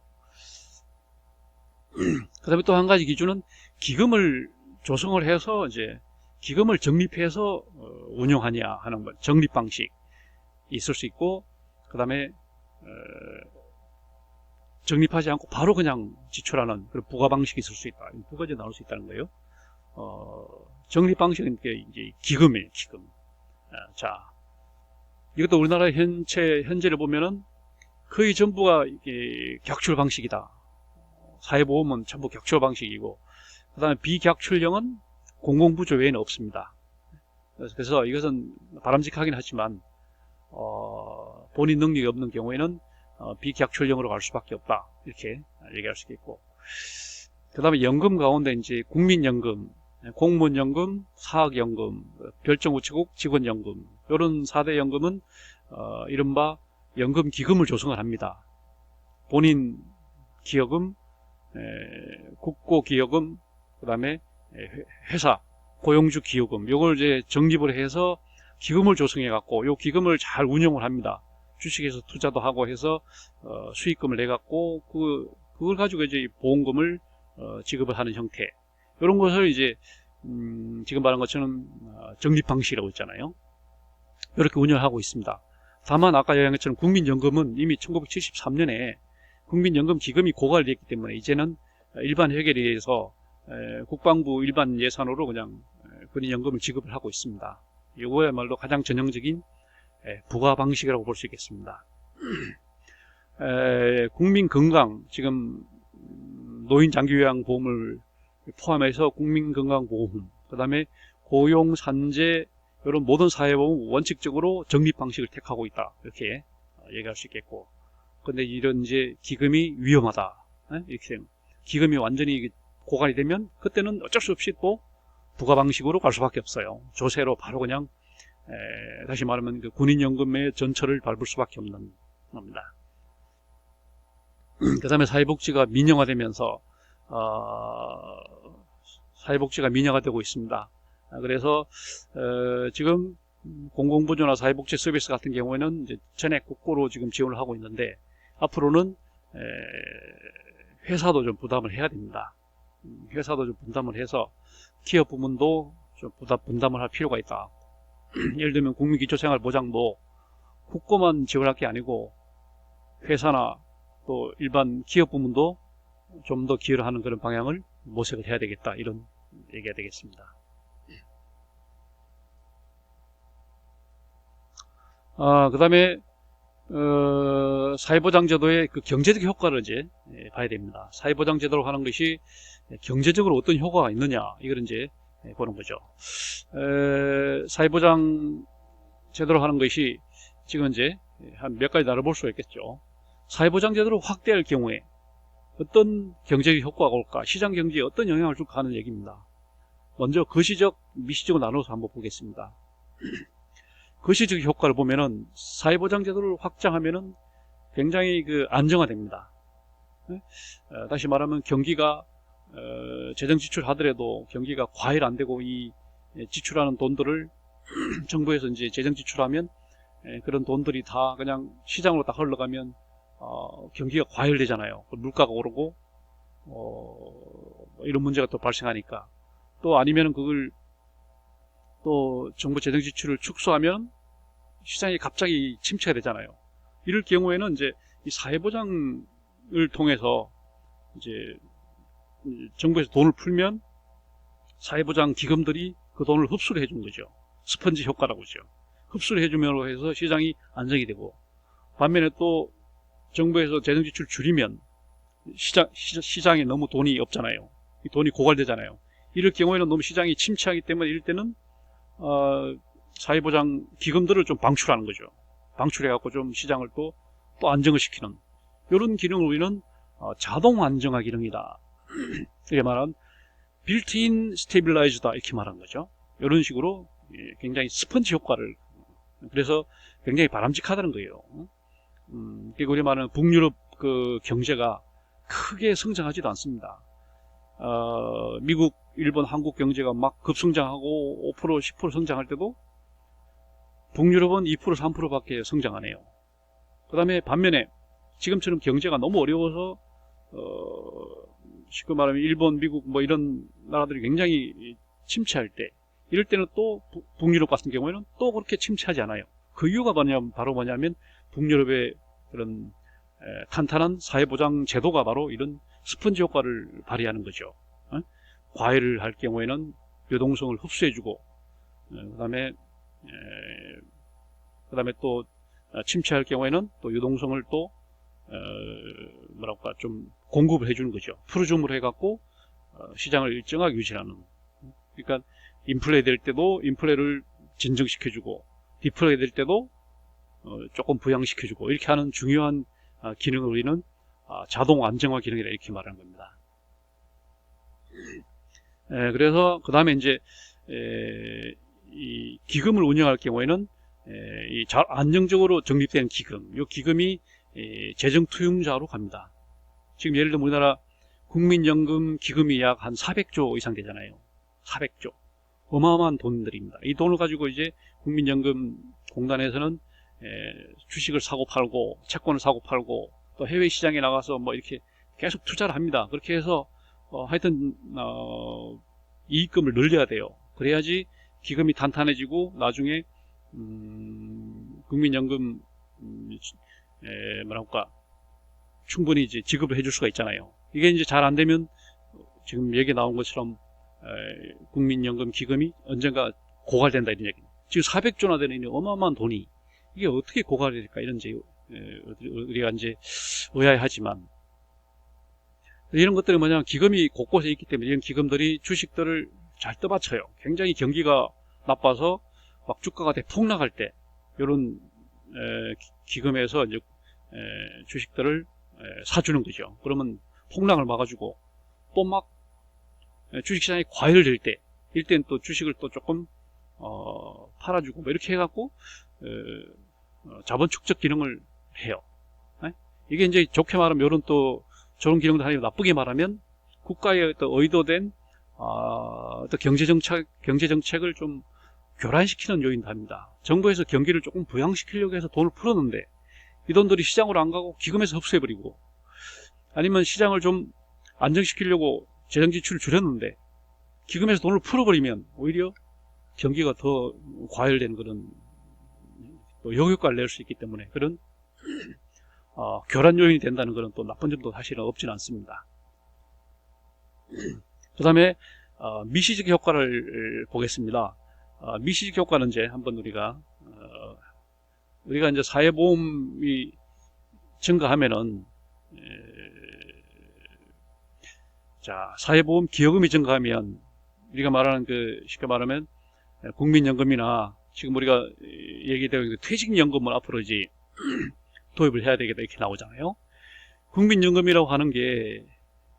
그 다음에 또 한 가지 기준은 기금을 조성을 해서 이제 기금을 적립해서 운영하냐 하는 것, 적립 방식 있을 수 있고, 그 다음에 적립하지 않고 바로 그냥 지출하는 그런 부가 방식이 있을 수 있다. 두 가지 나올 수 있다는 거예요. 적립 방식은 이제 기금이에요, 기금. 자, 이것도 우리나라 현재를 보면은 거의 전부가 이게 객출 방식이다. 사회보험은 전부 객출 방식이고, 그 다음에 비객출형은 공공부조 외에는 없습니다. 그래서 이것은 바람직하긴 하지만 본인 능력이 없는 경우에는 비객출형으로 갈 수밖에 없다, 이렇게 얘기할 수 있겠고, 그 다음에 연금 가운데 이제 국민연금, 공무원연금, 사학연금, 별정우체국 직원연금, 이런 4대 연금은 이른바 연금기금을 조성을 합니다. 본인 기여금, 국고기여금, 그 다음에 회사 고용주 기여금, 요걸 이제 적립을 해서 기금을 조성해 갖고 요 기금을 잘 운영을 합니다. 주식에서 투자도 하고 해서 수익금을 내 갖고 그걸 가지고 이제 보험금을 지급을 하는 형태, 이런 것을 이제 지금 말한 것처럼 적립 방식이라고 했잖아요. 이렇게 운영을 하고 있습니다. 다만 아까 얘기한 것처럼 국민연금은 이미 1973년에 국민연금 기금이 고갈됐기 때문에 이제는 일반 회계에 의해서 국방부 일반 예산으로 그냥 군인연금을 지급을 하고 있습니다. 이거야말로 가장 전형적인 부가 방식이라고 볼 수 있겠습니다. 국민건강, 지금 노인장기요양보험을 포함해서 국민건강보험, 그 다음에 고용산재, 이런 모든 사회보험은 원칙적으로 적립 방식을 택하고 있다, 이렇게 얘기할 수 있겠고, 근데 이런 이제 기금이 위험하다, 이렇게 기금이 완전히 고갈이 되면 그때는 어쩔 수 없이 또 부가 방식으로 갈 수밖에 없어요. 조세로 바로 그냥 다시 말하면 그 군인연금의 전철을 밟을 수밖에 없는 겁니다. 그 다음에 사회복지가 민영화되면서 사회복지가 민영화되고 있습니다. 그래서 지금 공공부조나 사회복지 서비스 같은 경우에는 이제 전액 국고로 지금 지원을 하고 있는데, 앞으로는 회사도 좀 부담을 해야 됩니다. 회사도 좀 분담을 해서 기업 부문도 좀 분담을 할 필요가 있다. 예를 들면 국민기초생활보장도 국고만 지원할 게 아니고 회사나 또 일반 기업 부문도 좀 더 기여를 하는 그런 방향을 모색을 해야 되겠다, 이런 얘기가 되겠습니다. 그 다음에 사회보장제도의 그 경제적 효과를 이제 봐야 됩니다. 사회보장제도로 하는 것이 경제적으로 어떤 효과가 있느냐, 이걸 이제 보는 거죠. 사회보장제도로 하는 것이 지금 이제 한 몇 가지 나눠볼 수가 있겠죠. 사회보장제도를 확대할 경우에 어떤 경제적 효과가 올까, 시장 경제에 어떤 영향을 줄까 하는 얘기입니다. 먼저 거시적, 미시적으로 나눠서 한번 보겠습니다. 거시적 효과를 보면은 사회보장제도를 확장하면은 굉장히 그 안정화됩니다. 다시 말하면 경기가 재정 지출하더라도 경기가 과열 안 되고 이 지출하는 돈들을 정부에서 이제 재정 지출하면 그런 돈들이 다 그냥 시장으로 딱 흘러가면 경기가 과열되잖아요. 물가가 오르고 이런 문제가 또 발생하니까, 또 아니면은 그걸 또 정부 재정 지출을 축소하면 시장이 갑자기 침체가 되잖아요. 이럴 경우에는 이제 이 사회보장을 통해서 이제 정부에서 돈을 풀면 사회보장 기금들이 그 돈을 흡수를 해준 거죠. 스펀지 효과라고 하죠. 흡수를 해주면서 해서 시장이 안정이 되고, 반면에 또 정부에서 재정 지출 줄이면 시장에 너무 돈이 없잖아요. 이 돈이 고갈되잖아요. 이럴 경우에는 너무 시장이 침체하기 때문에 이럴 때는 사회보장 기금들을 좀 방출하는 거죠. 방출해갖고 좀 시장을 또 안정을 시키는, 이런 기능을 우리는 자동 안정화 기능이다, 이렇게 말한 빌트인 스테빌라이즈다, 이렇게 말한 거죠. 이런 식으로 굉장히 스펀지 효과를, 그래서 굉장히 바람직하다는 거예요. 그리고 우리 말하는 북유럽 그 경제가 크게 성장하지도 않습니다. 미국, 일본, 한국 경제가 막 급성장하고 5%, 10% 성장할 때도 북유럽은 2%, 3%밖에 성장 안 해요. 그 다음에 반면에 지금처럼 경제가 너무 어려워서 쉽게 말하면 일본, 미국 뭐 이런 나라들이 굉장히 침체할 때, 이럴 때는 또 북유럽 같은 경우에는 또 그렇게 침체하지 않아요. 그 이유가 바로 뭐냐면 북유럽의 그런 탄탄한 사회보장 제도가 바로 이런 스펀지 효과를 발휘하는 거죠. 과열을 할 경우에는 유동성을 흡수해주고, 그다음에 또 침체할 경우에는 또 유동성을 또 뭐랄까 좀 공급을 해주는 거죠. 풀어줌으로 해갖고 시장을 일정하게 유지하는. 그러니까 인플레 될 때도 인플레를 진정시켜주고, 디플레 될 때도 조금 부양시켜주고, 이렇게 하는 중요한 기능을 우리는 자동 안정화 기능이라 이렇게 말하는 겁니다. 그래서 그 다음에 이제 이 기금을 운영할 경우에는 이 안정적으로 적립된 기금, 이 기금이 재정 투용자로 갑니다. 지금 예를 들면 우리나라 국민연금 기금이 약 한 400조 이상 되잖아요. 400조. 어마어마한 돈들입니다. 이 돈을 가지고 이제 국민연금 공단에서는 주식을 사고 팔고, 채권을 사고 팔고, 또 해외 시장에 나가서 뭐 이렇게 계속 투자를 합니다. 그렇게 해서 하여튼 이익금을 늘려야 돼요. 그래야지 기금이 탄탄해지고 나중에 국민연금 뭐랄까 충분히 이제 지급을 해줄 수가 있잖아요. 이게 이제 잘 안 되면 지금 얘기 나온 것처럼 국민연금 기금이 언젠가 고갈된다, 이런 얘기. 지금 400조나 되는 어마어마한 돈이 이게 어떻게 고갈이 될까, 이런 이제 우리가 이제 의아해하지만, 이런 것들이 뭐냐면 기금이 곳곳에 있기 때문에 이런 기금들이 주식들을 잘 떠받쳐요. 굉장히 경기가 나빠서 막 주가가 대폭락할 때 이런 기금에서 이제 주식들을 사주는 거죠. 그러면 폭락을 막아주고, 또 막 주식시장이 과열될 때, 이때는 또 주식을 또 조금 팔아주고 뭐 이렇게 해갖고 자본 축적 기능을 해요. 이게 이제 좋게 말하면 이런 또 좋은 기능도 아니고, 나쁘게 말하면 국가의 어떤 의도된 어떤 경제정책을 좀 교란시키는 요인도 합니다. 정부에서 경기를 조금 부양시키려고 해서 돈을 풀었는데 이 돈들이 시장으로 안 가고 기금에서 흡수해버리고, 아니면 시장을 좀 안정시키려고 재정지출을 줄였는데 기금에서 돈을 풀어버리면 오히려 경기가 더 과열된 그런 역효과를 낼 수 있기 때문에, 그런 교란 요인이 된다는 것은 또 나쁜 점도 사실은 없지는 않습니다. 그 다음에 미시적 효과를 보겠습니다. 미시적 효과는 이제 한번 우리가 우리가 이제 사회보험이 증가하면은, 자, 사회보험 기여금이 증가하면, 우리가 말하는 쉽게 말하면, 국민연금이나, 지금 우리가 얘기되고 있는 퇴직연금을 앞으로 이제 도입을 해야 되겠다, 이렇게 나오잖아요. 국민연금이라고 하는 게,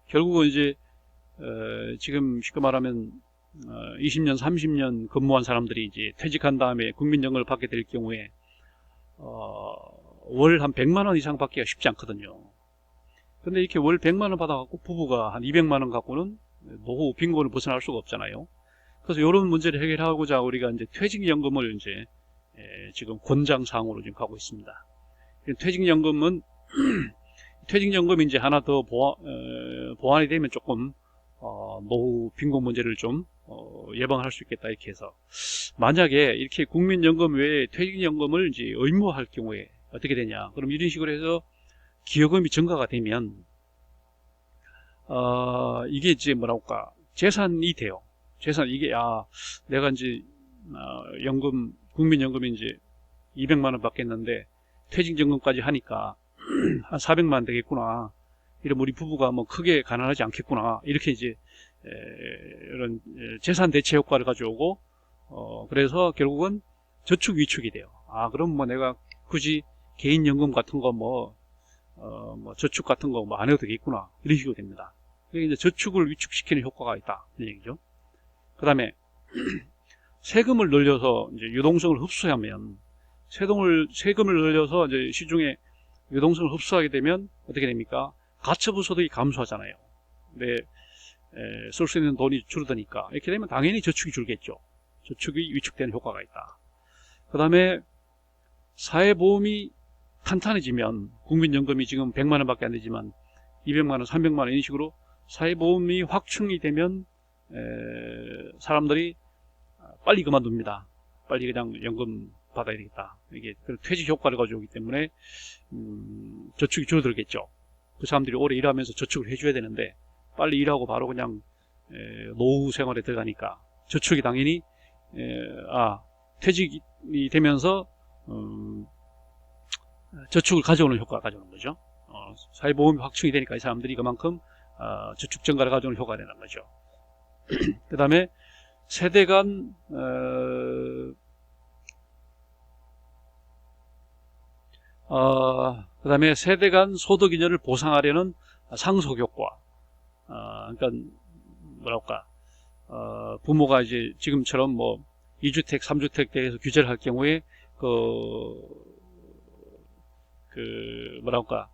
결국은 이제, 지금 쉽게 말하면, 20년, 30년 근무한 사람들이 이제 퇴직한 다음에 국민연금을 받게 될 경우에, 월 한 100만 원 이상 받기가 쉽지 않거든요. 근데 이렇게 월 100만 원 받아갖고 부부가 한 200만 원 갖고는 노후 빈곤을 벗어날 수가 없잖아요. 그래서 이런 문제를 해결하고자 우리가 이제 퇴직연금을 이제 지금 권장사항으로 지금 가고 있습니다. 퇴직연금은 퇴직연금이 이제 하나 더 보완이 되면 조금 노후 빈곤 문제를 좀 예방할 수 있겠다, 이렇게 해서. 만약에 이렇게 국민연금 외에 퇴직연금을 이제 의무화할 경우에 어떻게 되냐, 그럼 이런 식으로 해서 기여금이 증가가 되면 이게 이제 뭐랄까, 재산이 돼요. 재산, 이게 내가 이제 국민연금이 이제 200만 원 받겠는데 퇴직연금까지 하니까 한 400만 원 되겠구나, 이런 우리 부부가 뭐 크게 가난하지 않겠구나, 이렇게 이제 이런 재산 대체 효과를 가져오고, 그래서 결국은 저축 위축이 돼요. 그럼 뭐 내가 굳이 개인연금 같은 거 뭐 저축 같은 거 뭐 안 해도 되겠구나, 이런 식으로 됩니다. 그게 이제 저축을 위축시키는 효과가 있다, 이런 얘기죠. 그 다음에 세금을 늘려서 이제 유동성을 흡수하면, 세금을 늘려서 이제 시중에 유동성을 흡수하게 되면 어떻게 됩니까? 가처분 소득이 감소하잖아요. 근데 쓸 수 있는 돈이 줄어드니까, 이렇게 되면 당연히 저축이 줄겠죠. 저축이 위축되는 효과가 있다. 그 다음에 사회보험이 탄탄해지면, 국민연금이 지금 100만 원밖에 안 되지만 200만 원, 300만 원, 이런 식으로 사회보험이 확충이 되면 사람들이 빨리 그만둡니다. 빨리 그냥 연금 받아야 되겠다. 이게 퇴직 효과를 가져오기 때문에 저축이 줄어들겠죠. 그 사람들이 오래 일하면서 저축을 해줘야 되는데 빨리 일하고 바로 그냥 노후 생활에 들어가니까 저축이 당연히 퇴직이 되면서 저축을 가져오는 효과가 가져오는 거죠. 사회보험이 확충이 되니까 이 사람들이 그만큼 저축 증가를 가져오는 효과가 되는 거죠. 그 다음에 세대 간 그 다음에 세대 간 소득 인연을 보상하려는 상속 효과. 그러니까 뭐랄까, 부모가 이제 지금처럼 뭐 2주택, 3주택 대해서 규제를 할 경우에 뭐랄까,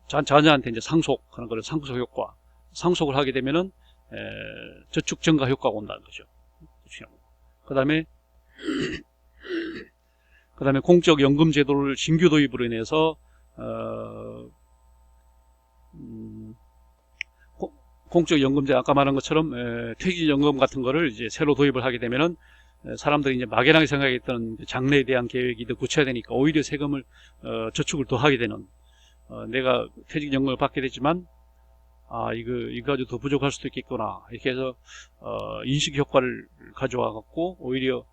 자녀한테 이제 상속하는 거를 상속 효과. 상속을 하게 되면은 저축 증가 효과가 온다는 거죠. 그 다음에 공적 연금 제도를 신규 도입으로 인해서 공적 연금제, 아까 말한 것처럼 퇴직연금 같은 거를 이제 새로 도입을 하게 되면은 사람들이 이제 막연하게 생각했던 장래에 대한 계획이 더 구체화되니까 오히려 세금을 저축을 더 하게 되는, 내가 퇴직연금을 받게 되지만 이거 가지고 더 부족할 수도 있겠구나, 이렇게 해서 인식 효과를 가져와 갖고 오히려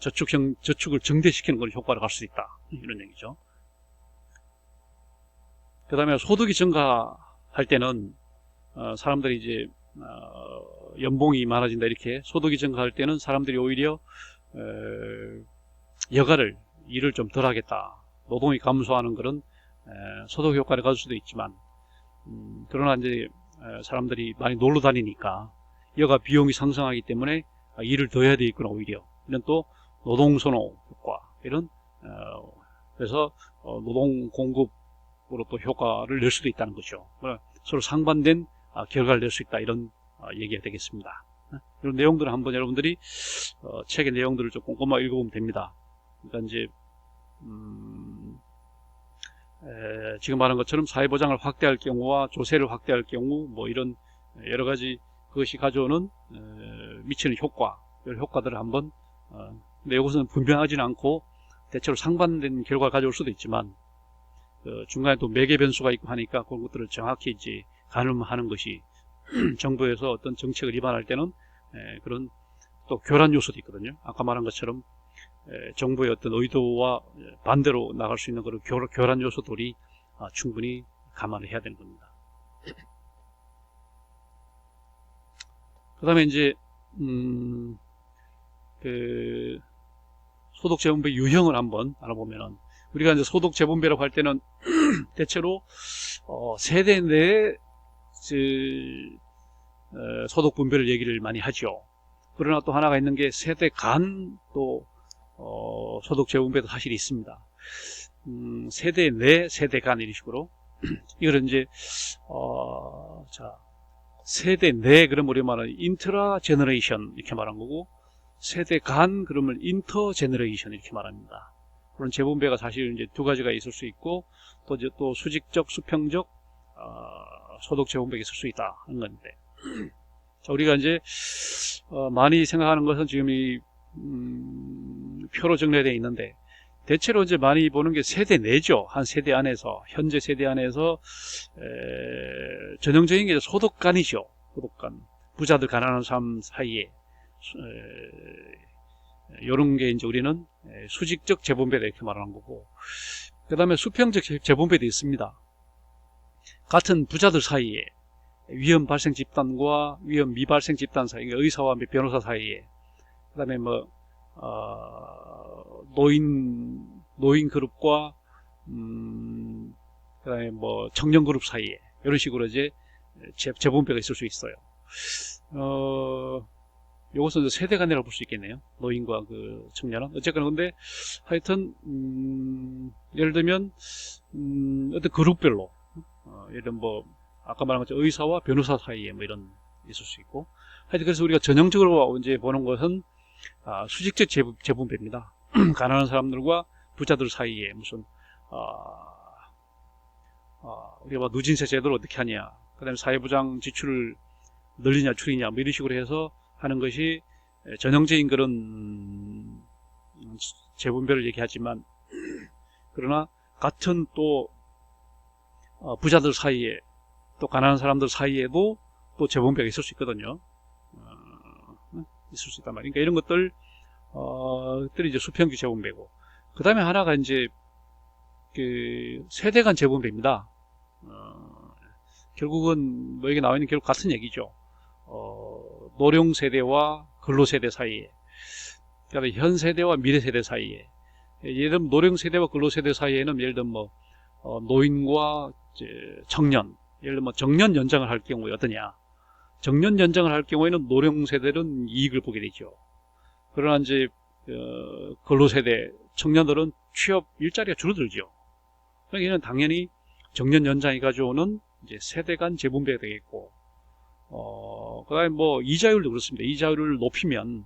저축을 증대시키는 그런 효과를 갈 수 있다, 이런 얘기죠. 그 다음에 소득이 증가할 때는 사람들이 이제 연봉이 많아진다, 이렇게 소득이 증가할 때는 사람들이 오히려 여가를, 일을 좀 덜 하겠다, 노동이 감소하는 그런 소득 효과를 가질 수도 있지만, 그러나 이제 사람들이 많이 놀러 다니니까 여가 비용이 상승하기 때문에 일을 더 해야 되겠구나, 오히려 이런 또 노동선호 효과, 이런 그래서 노동 공급으로 또 효과를 낼 수도 있다는 거죠. 서로 상반된 결과를 낼 수 있다, 이런 얘기가 되겠습니다. 이런 내용들은 한번 여러분들이 책의 내용들을 좀 꼼꼼하게 읽어보면 됩니다. 그러니까 이제 지금 말한 것처럼 사회보장을 확대할 경우와 조세를 확대할 경우, 뭐 이런 여러 가지 그것이 가져오는 미치는 효과, 이런 효과들을 한번 근데 이것은 분명하지는 않고 대체로 상반된 결과를 가져올 수도 있지만 중간에 또 매개 변수가 있고 하니까 그런 것들을 정확히 이제 가늠하는 것이 정부에서 어떤 정책을 입안할 때는 그런 또 교란 요소도 있거든요. 아까 말한 것처럼 정부의 어떤 의도와 반대로 나갈 수 있는 그런 교란 요소들이 충분히 감안을 해야 되는 겁니다. 그 다음에 이제 그 소득재분배 유형을 한번 알아보면은, 우리가 이제 소득재분배라고 할 때는 대체로 세대 내 소득분배를 얘기를 많이 하죠. 그러나 또 하나가 있는 게 세대 간 또 소득재분배도 사실 있습니다. 세대 내, 세대 간 이런 식으로. 이거는 이제 자, 세대 내 그러면 우리 말하는 인트라 제너레이션 이렇게 말한 거고, 세대 간 그러면 인터 제너레이션 이렇게 말합니다. 그런 재분배가 사실 이제 두 가지가 있을 수 있고, 또 수직적, 수평적 소득 재분배가 있을 수 있다 하는 건데, 자, 우리가 이제 많이 생각하는 것은 지금 이 표로 정리되어 있는데, 대체로 이제 많이 보는 게 세대 내죠. 한 세대 안에서, 현재 세대 안에서 전형적인 게 소득간이죠. 소득간, 부자들 가난한 사람 사이에 이런 게 이제 우리는 수직적 재분배다 이렇게 말하는 거고, 그 다음에 수평적 재분배도 있습니다. 같은 부자들 사이에 위험 발생 집단과 위험 미발생 집단 사이, 의사와 변호사 사이에, 그 다음에 뭐 노인 그룹과 그 다음에 뭐 청년 그룹 사이에, 이런 식으로 이제 재분배가 있을 수 있어요. 요것은 세대 간이라고 볼 수 있겠네요. 노인과 그 청년은. 어쨌거나 근데 하여튼 예를 들면 어떤 그룹별로 예를 들면 뭐 아까 말한 것처럼 의사와 변호사 사이에 뭐 이런 있을 수 있고, 하여튼 그래서 우리가 전형적으로 이제 보는 것은 수직적 재분배입니다. 가난한 사람들과 부자들 사이에 무슨 우리가 뭐 누진세 제도를 어떻게 하냐, 그 다음에 사회보장 지출을 늘리냐 줄이냐 뭐 이런 식으로 해서 하는 것이 전형적인 그런 재분배를 얘기하지만, 그러나 같은 또 부자들 사이에 또 가난한 사람들 사이에도 또 재분배가 있을 수 있거든요. 있을 수 있단 말이에요. 그러니까 이런 것들이 이제 수평적 재분배고, 그 다음에 하나가 이제 그 세대 간 재분배입니다. 결국은 뭐 여기 나와 있는 결국 같은 얘기죠. 노령 세대와 근로 세대 사이에, 그다음에 현 세대와 미래 세대 사이에, 예를 들면 노령 세대와 근로 세대 사이에는 예를 들면 뭐 노인과 청년, 예를 들면 뭐 정년 연장을 할 경우에 어떠냐. 정년 연장을 할 경우에는 노령 세대는 이익을 보게 되죠. 그러나 이제 근로 세대 청년들은 취업 일자리가 줄어들죠. 그러니까 얘는 당연히 정년 연장이 가져오는 이제 세대 간 재분배가 되겠고, 그 다음에 뭐 이자율도 그렇습니다. 이자율을 높이면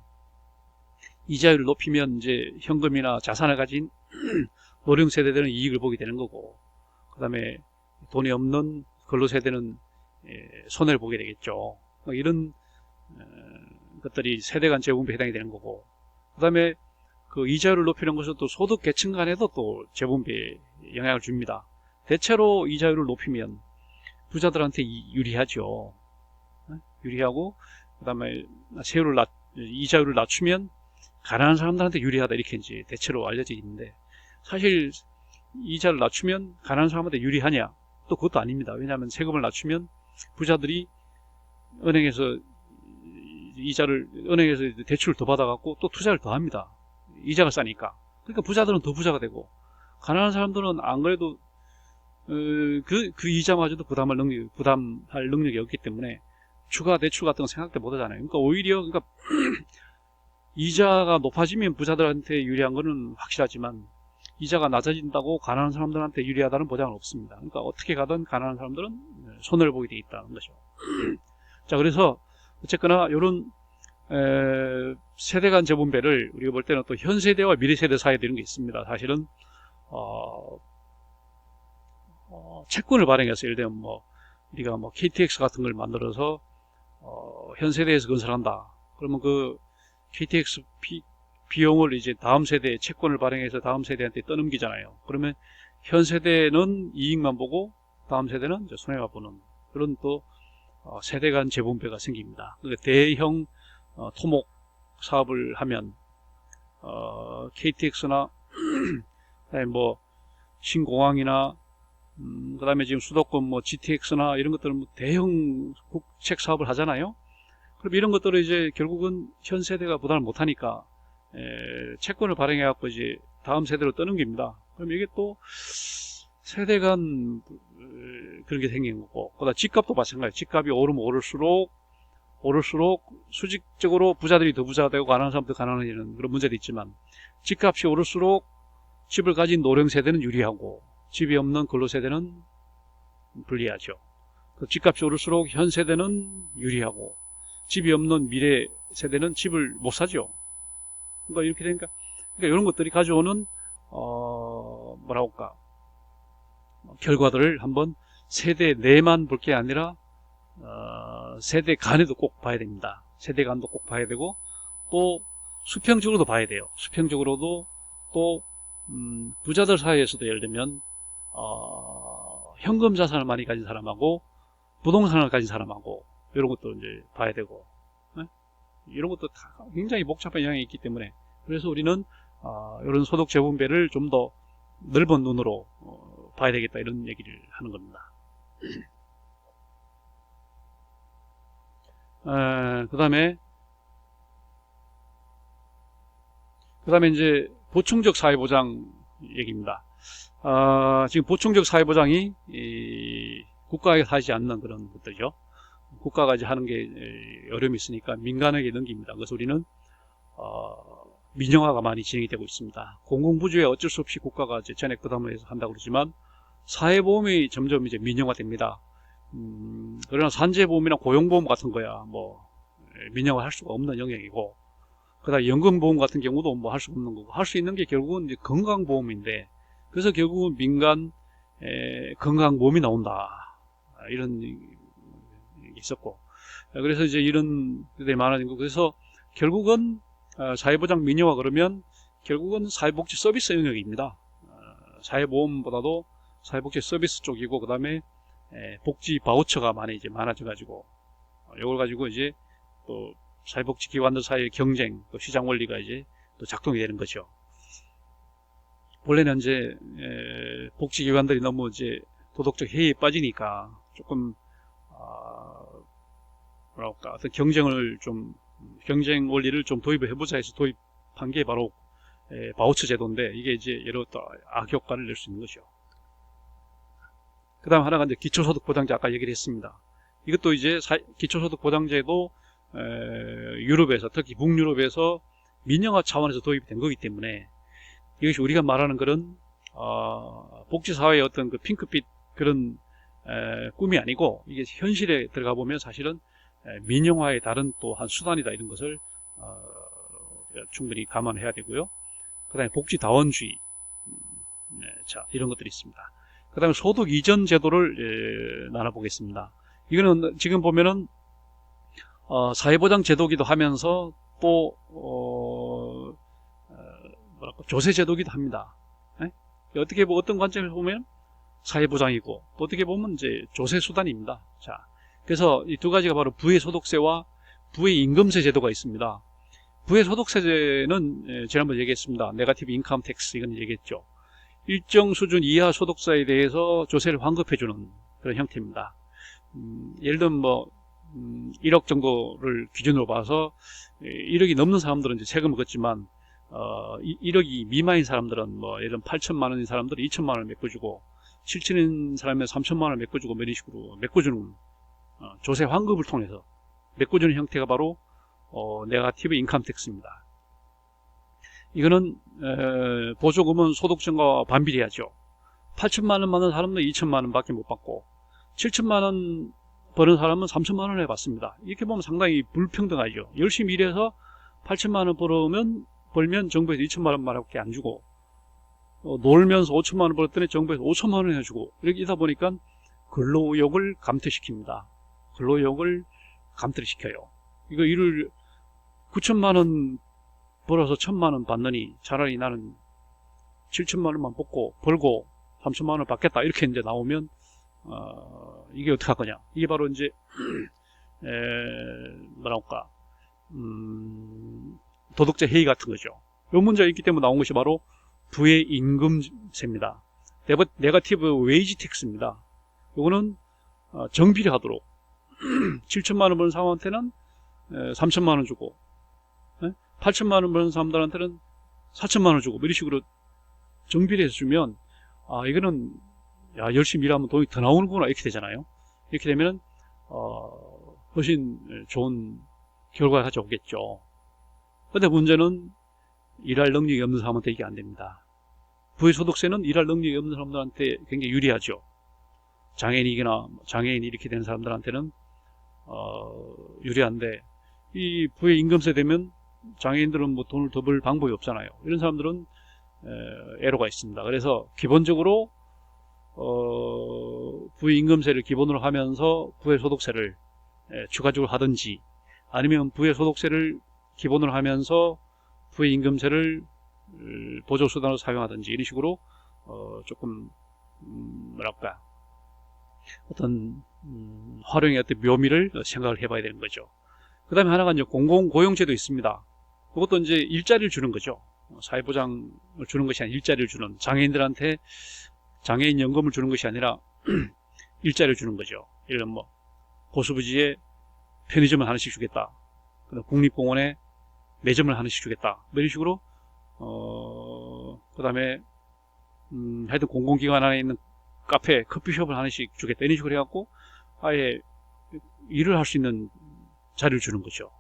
이제 현금이나 자산을 가진 노령 세대들은 이익을 보게 되는 거고, 그 다음에 돈이 없는 근로 세대는 손해를 보게 되겠죠. 이런 것들이 세대 간 재분배에 해당이 되는 거고, 그 다음에 그 이자율을 높이는 것은 또 소득 계층 간에도 또 재분배에 영향을 줍니다. 대체로 이자율을 높이면 부자들한테 유리하죠. 유리하고, 그 다음에 이자율을 낮추면 가난한 사람들한테 유리하다, 이렇게 이제 대체로 알려져 있는데, 사실 이자를 낮추면 가난한 사람한테 유리하냐? 또 그것도 아닙니다. 왜냐하면 세금을 낮추면 부자들이 은행에서 대출을 더 받아갖고 또 투자를 더 합니다. 이자가 싸니까. 그러니까 부자들은 더 부자가 되고, 가난한 사람들은 안 그래도 그 이자마저도 부담할 능력이 없기 때문에 추가 대출 같은 거 생각도 못 하잖아요. 그러니까 오히려 이자가 높아지면 부자들한테 유리한 거는 확실하지만, 이자가 낮아진다고 가난한 사람들한테 유리하다는 보장은 없습니다. 그러니까 어떻게 가든 가난한 사람들은 손해를 보게 돼 있다는 거죠. 자, 그래서 어쨌거나 이런 세대 간 재분배를 우리가 볼 때는 또 현 세대와 미래 세대 사이에 이런 게 있습니다. 사실은 채권을 발행해서, 예를 들면 뭐 우리가 뭐 KTX 같은 걸 만들어서 현 세대에서 건설한다. 그러면 그 KTX 비용을 이제 다음 세대에 채권을 발행해서 다음 세대한테 떠넘기잖아요. 그러면 현 세대는 이익만 보고 다음 세대는 이제 손해만 보는 그런 또 세대 간 재분배가 생깁니다. 그러니까 대형 토목 사업을 하면 KTX나 뭐 신공항이나 그 다음에 지금 수도권 뭐 GTX나 이런 것들은 뭐 대형 국책 사업을 하잖아요. 그럼 이런 것들을 이제 결국은 현 세대가 부담을 못하니까 채권을 발행해 갖고 이제 다음 세대로 떠넘깁니다. 그럼 이게 또 세대 간 그런 게 생긴 거고, 그다음 집값도 마찬가지. 집값이 오르면 오를수록 수직적으로 부자들이 더 부자가 되고 가난한 사람들 가난해지는 그런 문제도 있지만, 집값이 오를수록 집을 가진 노령 세대는 유리하고 집이 없는 근로 세대는 불리하죠. 집값이 오를수록 현 세대는 유리하고 집이 없는 미래 세대는 집을 못 사죠. 그러니까 이렇게 되니까, 그러니까 이런 것들이 가져오는 뭐라고 할까, 결과들을 한번 세대 내만 볼 게 아니라 세대 간에도 꼭 봐야 됩니다. 세대 간도 꼭 봐야 되고, 또 수평적으로도 봐야 돼요. 수평적으로도 또 부자들 사이에서도 예를 들면 현금 자산을 많이 가진 사람하고 부동산을 가진 사람하고 이런 것도 이제 봐야 되고, 이런 것도 다 굉장히 복잡한 영향이 있기 때문에, 그래서 우리는 이런 소득 재분배를 좀 더 넓은 눈으로 봐야 되겠다, 이런 얘기를 하는 겁니다. 그 다음에 이제 보충적 사회보장 얘기입니다. 지금 보충적 사회보장이 국가에서 하지 않는 그런 것들이죠. 국가가 이제 하는 게 어려움이 있으니까 민간에게 넘깁니다. 그래서 우리는 민영화가 많이 진행이 되고 있습니다. 공공부주에 어쩔 수 없이 국가가 이제 전액 부담을 해서 한다고 그러지만, 사회보험이 점점 이제 민영화됩니다. 그러나 산재보험이나 고용보험 같은 거야 뭐 민영화 할 수가 없는 영역이고, 그다음 연금보험 같은 경우도 뭐 할 수 없는 거고, 할 수 있는 게 결국은 이제 건강보험인데, 그래서 결국은 민간 건강보험이 나온다, 이런 게 있었고, 그래서 이제 이런 것들이 많아진 거. 그래서 결국은 사회보장 민영화 그러면 결국은 사회복지 서비스 영역입니다. 사회보험보다도 사회복지 서비스 쪽이고, 그 다음에 복지 바우처가 많이 이제 많아져 가지고, 이걸 가지고 이제 또 사회복지 기관들 사이의 경쟁, 또 시장 원리가 이제 또 작동이 되는 거죠. 원래는 이제 복지기관들이 너무 이제 도덕적 해이에 빠지니까 조금 뭐랄까, 어떤 경쟁 원리를 좀 도입을 해보자 해서 도입한 게 바로 바우처 제도인데, 이게 이제 여러 또 악효과를 낼 수 있는 거죠. 그 다음 하나가 이제 기초소득보장제, 아까 얘기를 했습니다. 이것도 이제 기초소득보장제도 유럽에서, 특히 북유럽에서 민영화 차원에서 도입이 된 거기 때문에, 이것이 우리가 말하는 그런 복지사회의 어떤 그 핑크빛 그런 꿈이 아니고, 이게 현실에 들어가 보면 사실은 민영화의 다른 또 한 수단이다, 이런 것을 충분히 감안해야 되고요. 그 다음에 복지다원주의, 자, 이런 것들이 있습니다. 그 다음에 소득 이전 제도를 나눠보겠습니다. 이거는 지금 보면은 사회보장 제도기도 하면서 또 뭐랄까, 조세 제도기도 합니다. 어떻게 어떤 관점에서 보면 사회보장이고, 또 어떻게 보면 이제 조세 수단입니다. 자, 그래서 이 두 가지가 바로 부의소득세와 부의임금세 제도가 있습니다. 부의소득세제는 지난번에 얘기했습니다. 네거티브 인컴 텍스, 이건 얘기했죠. 일정 수준 이하 소득자에 대해서 조세를 환급해주는 그런 형태입니다. 예를 들면 뭐 1억 정도를 기준으로 봐서 1억이 넘는 사람들은 이제 세금을 걷지만 1억이 미만인 사람들은 뭐 예를 들면 8천만 원인 사람들은 2천만 원을 메꿔주고, 7천인 사람은 3천만 원을 메꿔주고, 뭐 이런 식으로 메꿔주는 조세 환급을 통해서 메꿔주는 형태가 바로 네거티브 인컴 텍스입니다. 이거는 보조금은 소득 증가와 반비례하죠. 8천만 원 받는 사람은 2천만 원 밖에 못 받고, 7천만 원 버는 사람은 3천만 원을 받습니다. 이렇게 보면 상당히 불평등하죠. 열심히 일해서 8천만 원 벌면 정부에서 2천만 원밖에 안 주고, 놀면서 5천만 원 벌었더니 정부에서 5천만 원 해주고, 이렇게 하다 보니까 근로의욕을 감퇴시킵니다. 근로의욕을 감퇴를 시켜요. 이거 일을 9천만 원 벌어서 1천만 원 받느니 차라리 나는 7천만 원만 벌고 3천만 원을 받겠다, 이렇게 이제 나오면 이게 어떻게 할 거냐. 이게 바로 이제 뭐랄까, 도덕적 해이 같은 거죠. 이 문제가 있기 때문에 나온 것이 바로 부의 임금세입니다. 네거티브 웨이지 텍스입니다. 이거는 정비례하도록 7천만 원 버는 사람한테는 3천만 원 주고 8천만 원 버는 사람들한테는 4천만 원 주고 이런 식으로 정비례해서 주면 이거는 열심히 일하면 돈이 더 나오는구나 이렇게 되잖아요. 이렇게 되면 훨씬 좋은 결과가 가져오겠죠. 근데 문제는 일할 능력이 없는 사람한테 이게 안 됩니다. 부의소득세는 일할 능력이 없는 사람들한테 굉장히 유리하죠. 장애인이거나 장애인이 이렇게 된 사람들한테는 유리한데, 이 부의임금세 되면 장애인들은 뭐 돈을 더 벌 방법이 없잖아요. 이런 사람들은 애로가 있습니다. 그래서 기본적으로 부의임금세를 기본으로 하면서 부의소득세를 추가적으로 하든지, 아니면 부의소득세를 기본으로 하면서 부의임금세를 보조수단으로 사용하든지, 이런 식으로 조금 뭐랄까 어떤 활용의 어떤 묘미를 생각을 해봐야 되는 거죠. 그 다음에 하나가 이제 공공고용제도 있습니다. 그것도 이제 일자리를 주는 거죠. 사회보장을 주는 것이 아니라 일자리를 주는, 장애인들한테 장애인 연금을 주는 것이 아니라 일자리를 주는 거죠. 예를 들면 뭐 고수부지에 편의점을 하나씩 주겠다, 국립공원에 매점을 하나씩 주겠다, 이런 식으로 그 다음에 하여튼 공공기관 안에 있는 카페, 커피숍을 하나씩 주겠다, 이런 식으로 해갖고 아예 일을 할 수 있는 자리를 주는 거죠.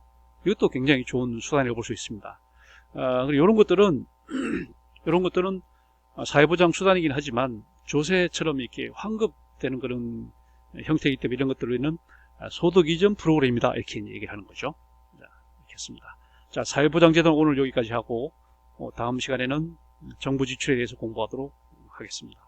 이것도 굉장히 좋은 수단이라고 볼 수 있습니다. 그리고 이런 것들은 사회보장 수단이긴 하지만 조세처럼 이렇게 환급되는 그런 형태이기 때문에 이런 것들은 소득 이전 프로그램이다, 이렇게 얘기를 하는 거죠. 자, 이렇게 했습니다. 자, 사회보장제도는 오늘 여기까지 하고 다음 시간에는 정부 지출에 대해서 공부하도록 하겠습니다.